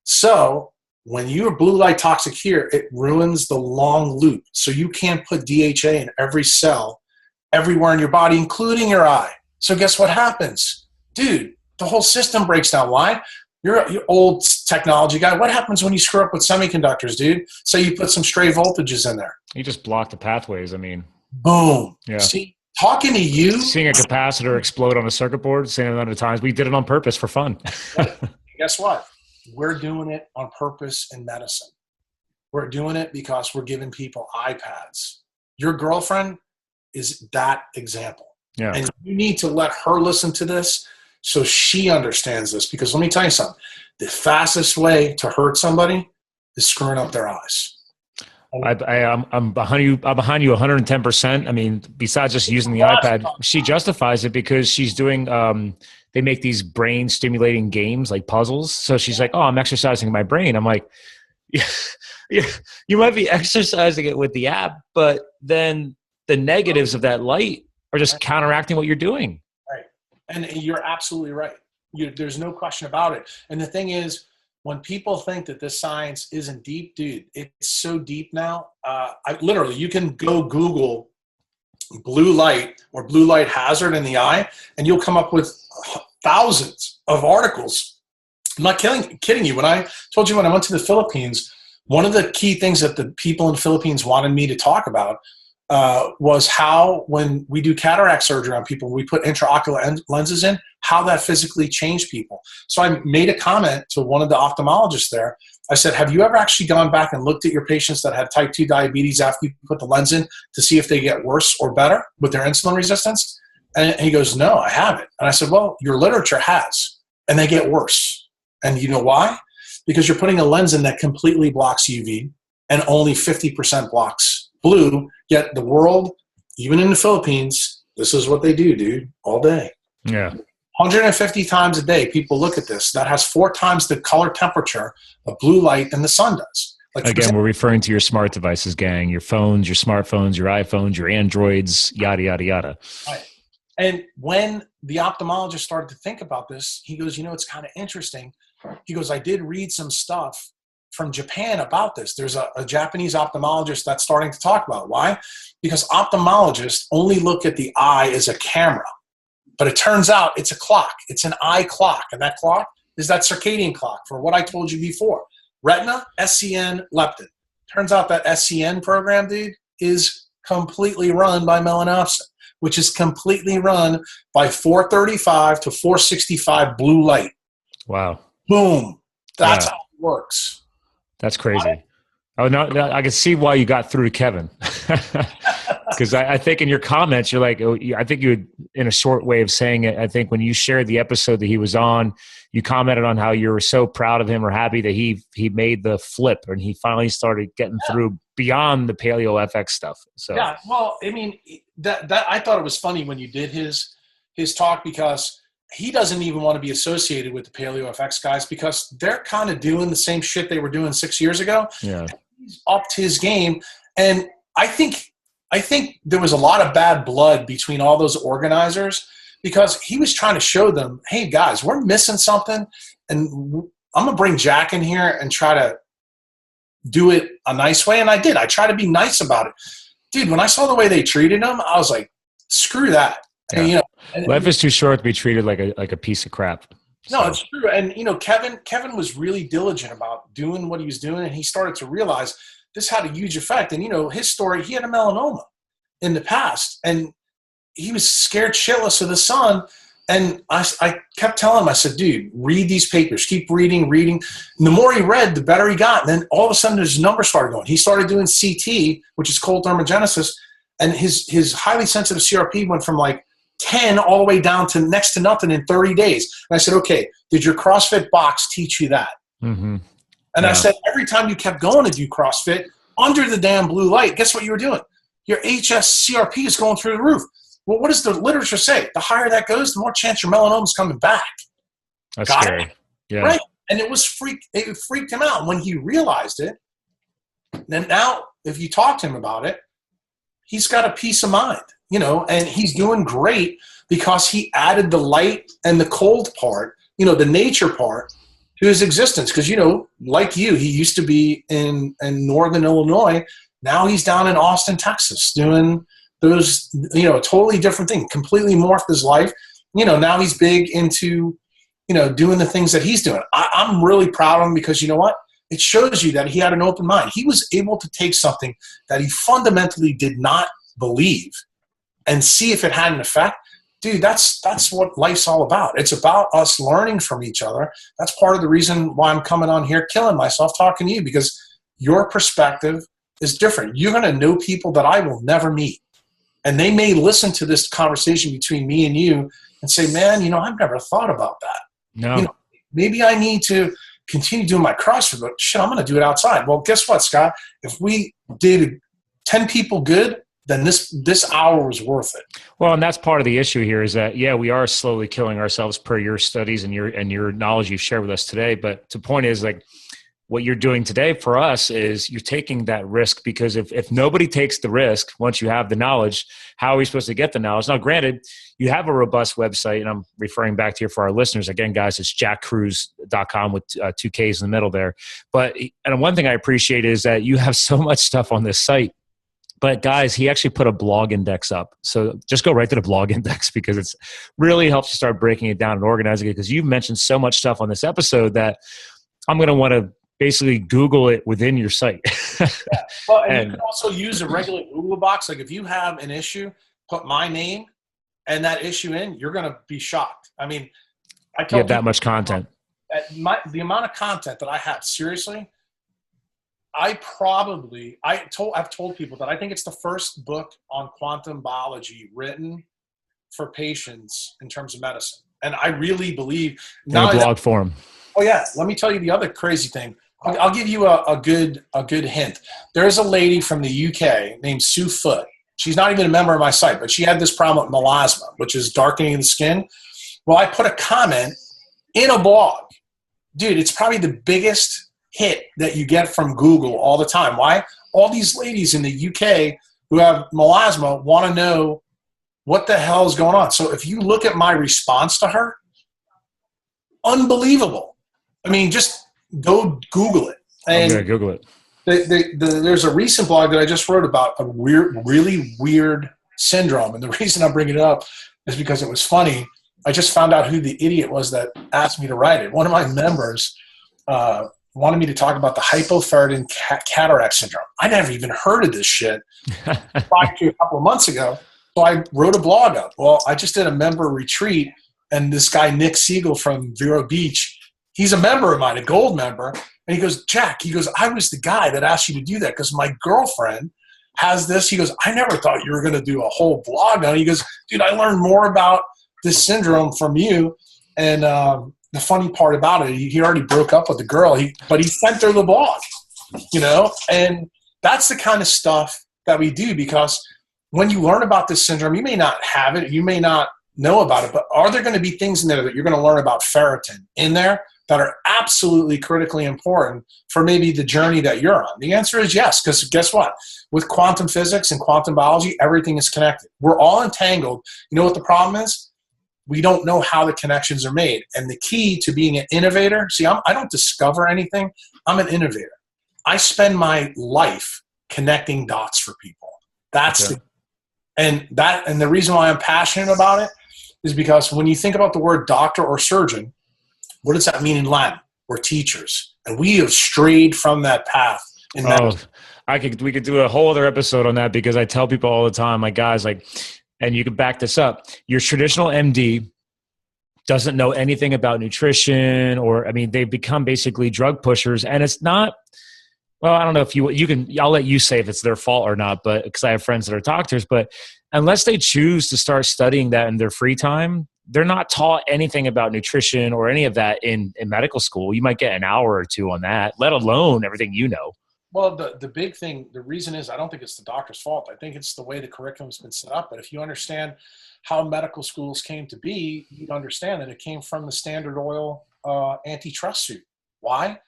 So when you're blue light toxic here, it ruins the long loop. So you can't put DHA in every cell, everywhere in your body, including your eye. So guess what happens? Dude, the whole system breaks down. Why? You're an old technology guy. What happens when you screw up with semiconductors, dude? Say you put some stray voltages in there. You just block the pathways. I mean, boom. Yeah. See, talking to you. Seeing a capacitor explode on a circuit board, same amount of times. We did it on purpose for fun. Guess what? We're doing it on purpose in medicine. We're doing it because we're giving people iPads. Your girlfriend is that example. Yeah. And you need to let her listen to this so she understands this. Because let me tell you something. The fastest way to hurt somebody is screwing up their eyes. I'm behind you. I'm behind you 110%. I mean, besides just using the iPad, she justifies it because she's doing, they make these brain stimulating games like puzzles. So she's like, oh, I'm exercising my brain. I'm like, yeah, you might be exercising it with the app, but then the negatives of that light are just counteracting what you're doing. Right. And you're absolutely right. There's no question about it. And the thing is, when people think that this science isn't deep, dude, it's so deep now. Literally, you can go Google blue light or blue light hazard in the eye, and you'll come up with thousands of articles. I'm not kidding you. When I told you when I went to the Philippines, one of the key things that the people in the Philippines wanted me to talk about was how when we do cataract surgery on people, we put intraocular lenses in, how that physically changed people. So I made a comment to one of the ophthalmologists there. I said, have you ever actually gone back and looked at your patients that had type 2 diabetes after you put the lens in to see if they get worse or better with their insulin resistance? And he goes, no, I haven't. And I said, well, your literature has, and they get worse. And you know why? Because you're putting a lens in that completely blocks UV and only 50% blocks blue, yet the world, even in the Philippines, this is what they do, dude, all day. Yeah. 150 times a day, people look at this. That has 4 times the color temperature of blue light than the sun does. Like, again, we're referring to your smart devices, gang, your phones, your smartphones, your iPhones, your Androids, yada, yada, yada. Right. And when the ophthalmologist started to think about this, he goes, you know, it's kind of interesting. He goes, I did read some stuff from Japan about this. There's a Japanese ophthalmologist that's starting to talk about it. Why? Because ophthalmologists only look at the eye as a camera. But it turns out it's a clock. It's an eye clock. And that clock is that circadian clock for what I told you before. Retina, SCN, leptin. Turns out that SCN program, dude, is completely run by melanopsin, which is completely run by 435 to 465 blue light. Wow. Boom. That's how it works. That's crazy. Oh, no, I can see why you got through to Kevin. Because I think in your comments, you're like, I think you would, in a short way of saying it, I think when you shared the episode that he was on, you commented on how you were so proud of him or happy that he made the flip and he finally started getting through beyond the Paleo FX stuff. So yeah, well, I mean, that I thought it was funny when you did his talk, because he doesn't even want to be associated with the Paleo FX guys because they're kind of doing the same shit they were doing 6 years ago. Yeah, he's upped his game, and I think there was a lot of bad blood between all those organizers because he was trying to show them, hey guys, we're missing something, and I'm gonna bring Jack in here and try to do it a nice way. And I did. I try to be nice about it, dude. When I saw the way they treated him, I was like, screw that. Yeah. And, life is too short to be treated like a piece of crap. No, it's true. And Kevin was really diligent about doing what he was doing, and he started to realize this had a huge effect. And his story, he had a melanoma in the past, and he was scared shitless of the sun. And I kept telling him, I said, dude, read these papers, keep reading. And the more he read, the better he got. And then all of a sudden his numbers started going. He started doing CT, which is cold thermogenesis, and his highly sensitive CRP went from like 10 all the way down to next to nothing in 30 days. And I said, okay, did your CrossFit box teach you that? Mm-hmm. And I said, every time you kept going to do CrossFit under the damn blue light, guess what you were doing? Your HSCRP is going through the roof. Well, what does the literature say? The higher that goes, the more chance your melanoma's coming back. That's scary. Yeah. Right? And it freaked him out. When he realized it, then now if you talk to him about it, he's got a peace of mind, and he's doing great because he added the light and the cold part, the nature part to his existence. Because, like you, he used to be in Northern Illinois. Now he's down in Austin, Texas, doing those, a totally different thing, completely morphed his life. Now he's big into, doing the things that he's doing. I'm really proud of him because you know what? It shows you that he had an open mind. He was able to take something that he fundamentally did not believe and see if it had an effect. Dude, that's what life's all about. It's about us learning from each other. That's part of the reason why I'm coming on here, killing myself, talking to you, because your perspective is different. You're going to know people that I will never meet. And they may listen to this conversation between me and you and say, man, I've never thought about that. No. Maybe I need to continue doing my CrossFit, but shit, I'm going to do it outside. Well, guess what, Scott? If we did 10 people good, then this hour was worth it. Well, and that's part of the issue here is that, we are slowly killing ourselves per your studies and your knowledge you've shared with us today. But the point is, like, what you're doing today for us is you're taking that risk, because if nobody takes the risk, once you have the knowledge, how are we supposed to get the knowledge? Now, granted, you have a robust website, and I'm referring back to here for our listeners. Again, guys, it's jackkruse.com with 2 Ks in the middle there. And one thing I appreciate is that you have so much stuff on this site. But guys, he actually put a blog index up. So just go right to the blog index, because it's really helps you start breaking it down and organizing it, because you've mentioned so much stuff on this episode that I'm going to want to basically Google it within your site. Yeah. Well, and you can also use a regular Google box. Like if you have an issue, put my name and that issue in, you're going to be shocked. I mean, I tell you have that much content. The amount of content that I have, seriously, I've told people that I think it's the first book on quantum biology written for patients in terms of medicine. And I really believe in a blog form. Oh yeah. Let me tell you the other crazy thing. I'll give you a good hint. There's a lady from the UK named Sue Foote. She's not even a member of my site, but she had this problem with melasma, which is darkening the skin. Well, I put a comment in a blog. Dude, it's probably the biggest hit that you get from Google all the time. Why? All these ladies in the UK who have melasma want to know what the hell is going on. So if you look at my response to her, unbelievable. I mean, just go Google it. I'm And going to Google it. there's a recent blog that I just wrote about a really weird syndrome. And the reason I'm bringing it up is because it was funny. I just found out who the idiot was that asked me to write it. One of my members wanted me to talk about the hypothyroid cataract syndrome. I never even heard of this shit prior to a couple of months ago. So I wrote a blog up. Well, I just did a member retreat, and this guy, Nick Siegel from Vero Beach, he's a member of mine, a gold member. And he goes, Jack, he goes, I was the guy that asked you to do that because my girlfriend has this. He goes, I never thought you were going to do a whole blog on it. He goes, dude, I learned more about this syndrome from you. And the funny part about it, he already broke up with the girl, but he sent her the blog, and that's the kind of stuff that we do, because when you learn about this syndrome, you may not have it, you may not know about it, but are there going to be things in there that you're going to learn about ferritin in there that are absolutely critically important for maybe the journey that you're on? The answer is yes, because guess what? With quantum physics and quantum biology, everything is connected. We're all entangled. You know what the problem is? We don't know how the connections are made. And the key to being an innovator, I don't discover anything. I'm an innovator. I spend my life connecting dots for people. That's okay. And the reason why I'm passionate about it is because when you think about the word doctor or surgeon, what does that mean in Latin? We're teachers. And we have strayed from that path. We could do a whole other episode on that, because I tell people all the time, like, guys, like, and you can back this up, your traditional MD doesn't know anything about nutrition, they've become basically drug pushers. And it's not, well, I don't know if you can, I'll let you say if it's their fault or not, but because I have friends that are doctors, but unless they choose to start studying that in their free time, they're not taught anything about nutrition or any of that in medical school. You might get an hour or two on that, let alone everything you know. Well, the big thing, the reason is I don't think it's the doctor's fault. I think it's the way the curriculum's been set up. But if you understand how medical schools came to be, you understand that it came from the Standard Oil antitrust suit. Why?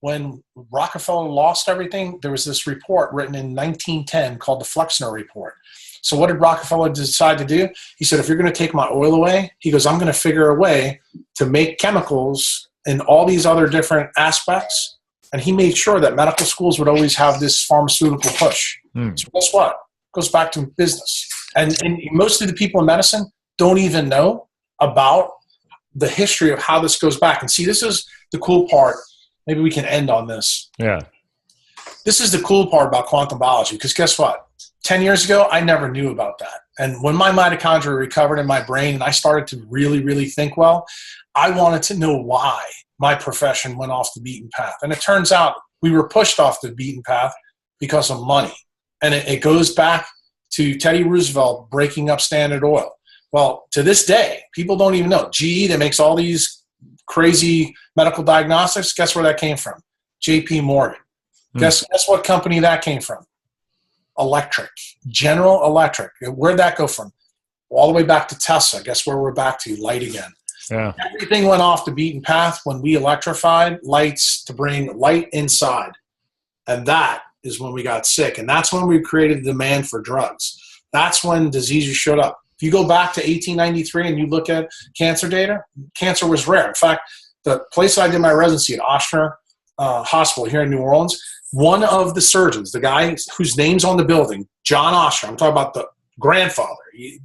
When Rockefeller lost everything, there was this report written in 1910 called the Flexner Report. So what did Rockefeller decide to do? He said, if you're going to take my oil away, he goes, I'm going to figure a way to make chemicals in all these other different aspects. And he made sure that medical schools would always have this pharmaceutical push. So guess what? It goes back to business. And most of the people in medicine don't even know about the history of how this goes back. And see, this is the cool part. Maybe we can end on this. Yeah. This is the cool part about quantum biology, because guess what? 10 years ago, I never knew about that. And when my mitochondria recovered in my brain and I started to really, really think well, I wanted to know why my profession went off the beaten path. And it turns out we were pushed off the beaten path because of money. And it goes back to Teddy Roosevelt breaking up Standard Oil. Well, to this day, people don't even know. GE that makes all these crazy medical diagnostics, guess where that came from? JP Morgan. Guess what company that came from? General Electric. Where'd that go from? All the way back to Tesla. Guess where we're back to? Light again. Yeah. Everything went off the beaten path when we electrified lights to bring light inside. And that is when we got sick. And that's when we created the demand for drugs. That's when diseases showed up. If you go back to 1893 and you look at cancer data, cancer was rare. In fact, the place I did my residency at Ochsner Hospital here in New Orleans, one of the surgeons, the guy whose name's on the building, John Ochsner, I'm talking about the grandfather.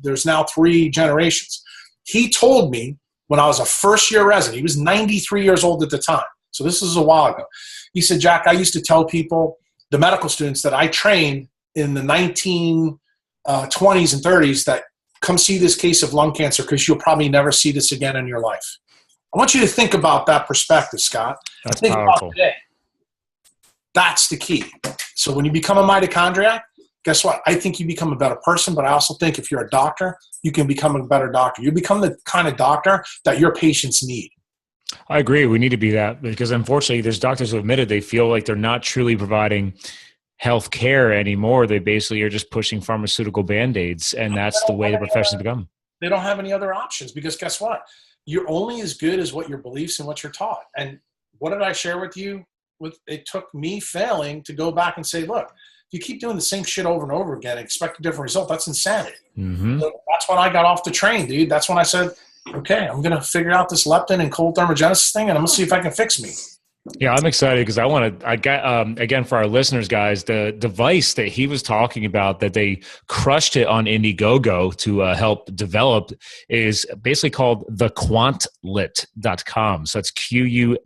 There's now 3 generations. He told me when I was a first-year resident, he was 93 years old at the time, so this is a while ago. He said, Jack, I used to tell people, the medical students that I trained in the 1920s and 30s, that come see this case of lung cancer because you'll probably never see this again in your life. I want you to think about that perspective, Scott. That's think powerful. About today. That's the key. So when you become a mitochondriac, guess what? I think you become a better person, but I also think if you're a doctor, you can become a better doctor. You become the kind of doctor that your patients need. I agree. We need to be that, because unfortunately there's doctors who admitted they feel like they're not truly providing health care anymore. They basically are just pushing pharmaceutical band-aids, and that's the way the profession's become. They don't have any other options, because guess what? You're only as good as what your beliefs and what you're taught. And what did I share with you? It took me failing to go back and say, look, if you keep doing the same shit over and over again and expect a different result, that's insanity. So that's when I got off the train, dude. That's when I said, okay, I'm going to figure out this leptin and cold thermogenesis thing, and I'm going to see if I can fix me. Yeah, I'm excited because I got, again, for our listeners, guys, the device that he was talking about that they crushed it on Indiegogo to help develop is basically called the Quantlet.com. So it's Quantlet,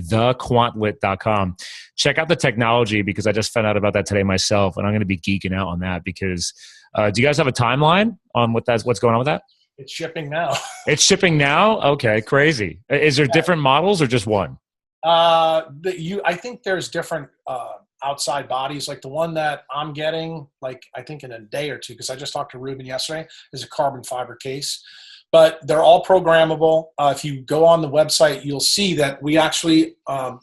the Quantlet.com. Check out the technology because I just found out about that today myself, and I'm going to be geeking out on that because do you guys have a timeline on what's going on with that? It's shipping now. It's shipping now? Okay, crazy. Is there different models or just one? I think there's different outside bodies. Like the one that I'm getting, like I think in a day or two, because I just talked to Ruben yesterday, is a carbon fiber case. But they're all programmable. If you go on the website, you'll see that we actually,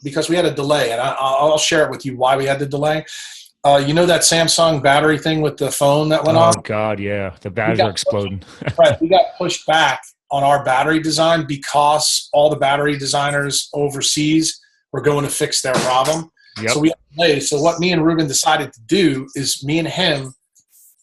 because we had a delay, and I'll share it with you why we had the delay. You know that Samsung battery thing with the phone that went on? Oh God, yeah, the batteries are exploding. Right, we got pushed back on our battery design because all the battery designers overseas were going to fix their problem. Yep. So we had to delay. So what me and Ruben decided to do is me and him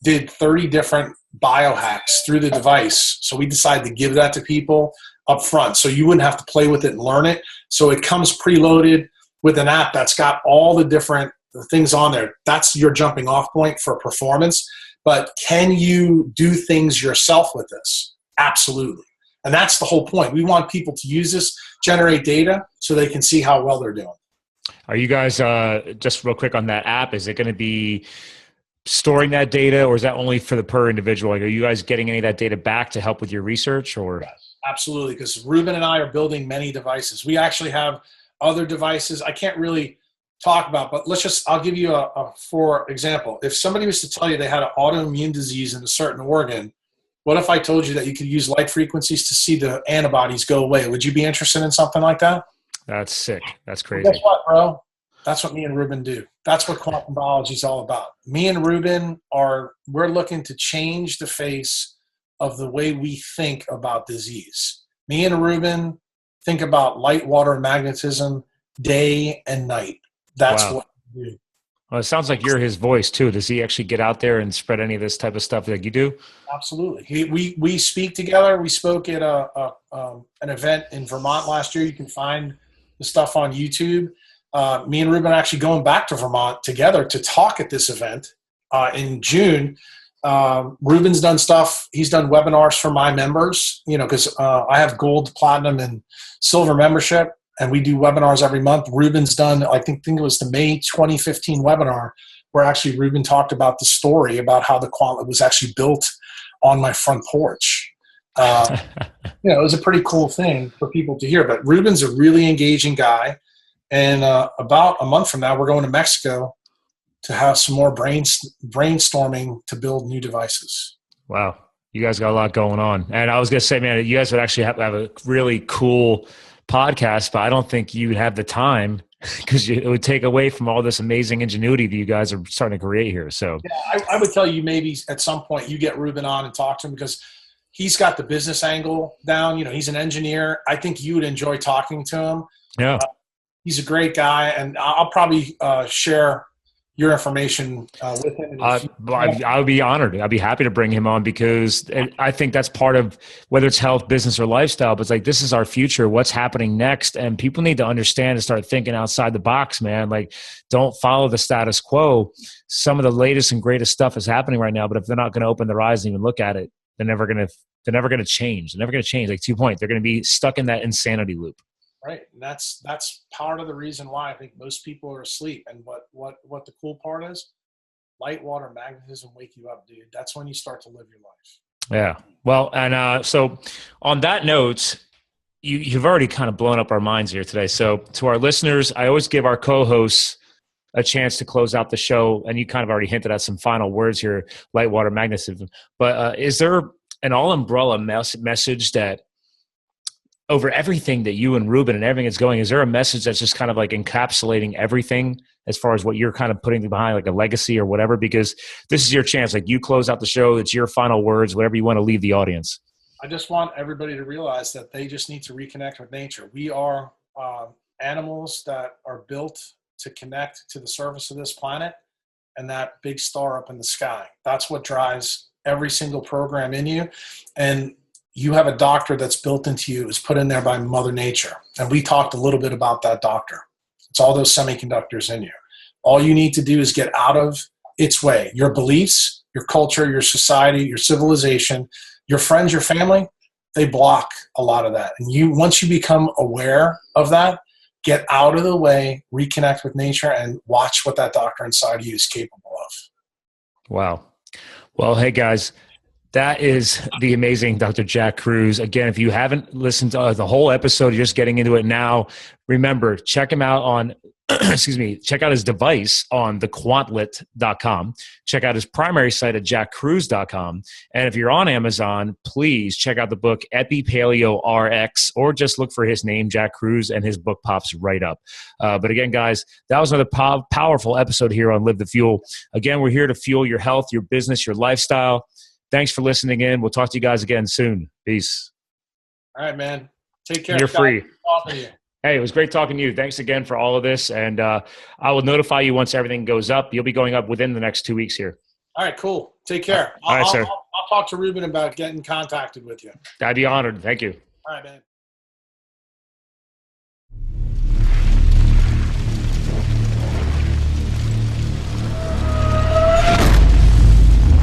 did 30 different biohacks through the device. So we decided to give that to people up front so you wouldn't have to play with it and learn it. So it comes preloaded with an app that's got all the different things on there. That's your jumping off point for performance. But can you do things yourself with this? Absolutely. And that's the whole point. We want people to use this, generate data so they can see how well they're doing. Are you guys, just real quick on that app, is it going to be storing that data or is that only for the per individual? Like, are you guys getting any of that data back to help with your research or? Yes, absolutely. Because Ruben and I are building many devices. We actually have other devices I can't really talk about, but I'll give you for example. If somebody was to tell you they had an autoimmune disease in a certain organ, what if I told you that you could use light frequencies to see the antibodies go away? Would you be interested in something like that? That's sick. That's crazy. Well, guess what, bro? That's what me and Ruben do. That's what quantum biology is all about. Me and Ruben we're looking to change the face of the way we think about disease. Me and Ruben think about light, water, and magnetism day and night. That's what we do. Well, it sounds like you're his voice too. Does he actually get out there and spread any of this type of stuff like you do? Absolutely. We speak together. We spoke at an event in Vermont last year. You can find the stuff on YouTube. Me and Ruben are actually going back to Vermont together to talk at this event in June. Ruben's done stuff. He's done webinars for my members, because I have gold, platinum, and silver membership, and we do webinars every month. Ruben's done, I think it was the May 2015 webinar where actually Ruben talked about the story about how the Quantlet was actually built on my front porch. It was a pretty cool thing for people to hear. But Ruben's a really engaging guy. And about a month from now, we're going to Mexico to have some more brainstorming to build new devices. Wow. You guys got a lot going on. And I was going to say, man, you guys would actually have a really cool podcast, but I don't think you would have the time because it would take away from all this amazing ingenuity that you guys are starting to create here. So yeah, I would tell you maybe at some point you get Ruben on and talk to him because he's got the business angle down. He's an engineer. I think you would enjoy talking to him. Yeah. He's a great guy, and I'll probably share your information with him. I would be honored. I'd be happy to bring him on because I think that's part of whether it's health, business, or lifestyle. But it's like, this is our future. What's happening next? And people need to understand and start thinking outside the box, man. Like, don't follow the status quo. Some of the latest and greatest stuff is happening right now, but if they're not going to open their eyes and even look at it, they're never going to change. They're never going to change. Like, 2 points, they're going to be stuck in that insanity loop. Right. And that's part of the reason why I think most people are asleep. And what the cool part is, light, water, magnetism wake you up, dude. That's when you start to live your life. Yeah. Well, and so on that note, you've already kind of blown up our minds here today. So to our listeners, I always give our co-hosts a chance to close out the show. And you kind of already hinted at some final words here, light, water, magnetism. But is there an all-umbrella message that over everything that you and Ruben and everything is going, is there a message that's just kind of like encapsulating everything as far as what you're kind of putting behind, like a legacy or whatever? Because this is your chance. Like, you close out the show. It's your final words, whatever you want to leave the audience. I just want everybody to realize that they just need to reconnect with nature. We are animals that are built to connect to the surface of this planet and that big star up in the sky. That's what drives every single program in you. And you have a doctor that's built into you, is put in there by Mother Nature. And we talked a little bit about that doctor. It's all those semiconductors in you. All you need to do is get out of its way. Your beliefs, your culture, your society, your civilization, your friends, your family, they block a lot of that. And once you become aware of that, get out of the way, reconnect with nature, and watch what that doctor inside you is capable of. Wow. Well, hey guys, that is the amazing Dr. Jack Kruse. Again, if you haven't listened to the whole episode, you're just getting into it now, remember, check him out on, check out his device on the Quantlet.com. Check out his primary site at jackkruse.com. And if you're on Amazon, please check out the book Epi-Paleo RX, or just look for his name, Jack Kruse, and his book pops right up. But again, guys, that was another powerful episode here on Live the Fuel. Again, we're here to fuel your health, your business, your lifestyle. Thanks for listening in. We'll talk to you guys again soon. Peace. All right, man. Take care. You're free. Talking to you. Hey, it was great talking to you. Thanks again for all of this. And I will notify you once everything goes up. You'll be going up within the next 2 weeks here. All right, cool. Take care. All right, sir. I'll talk to Ruben about getting contacted with you. I'd be honored. Thank you. All right, man.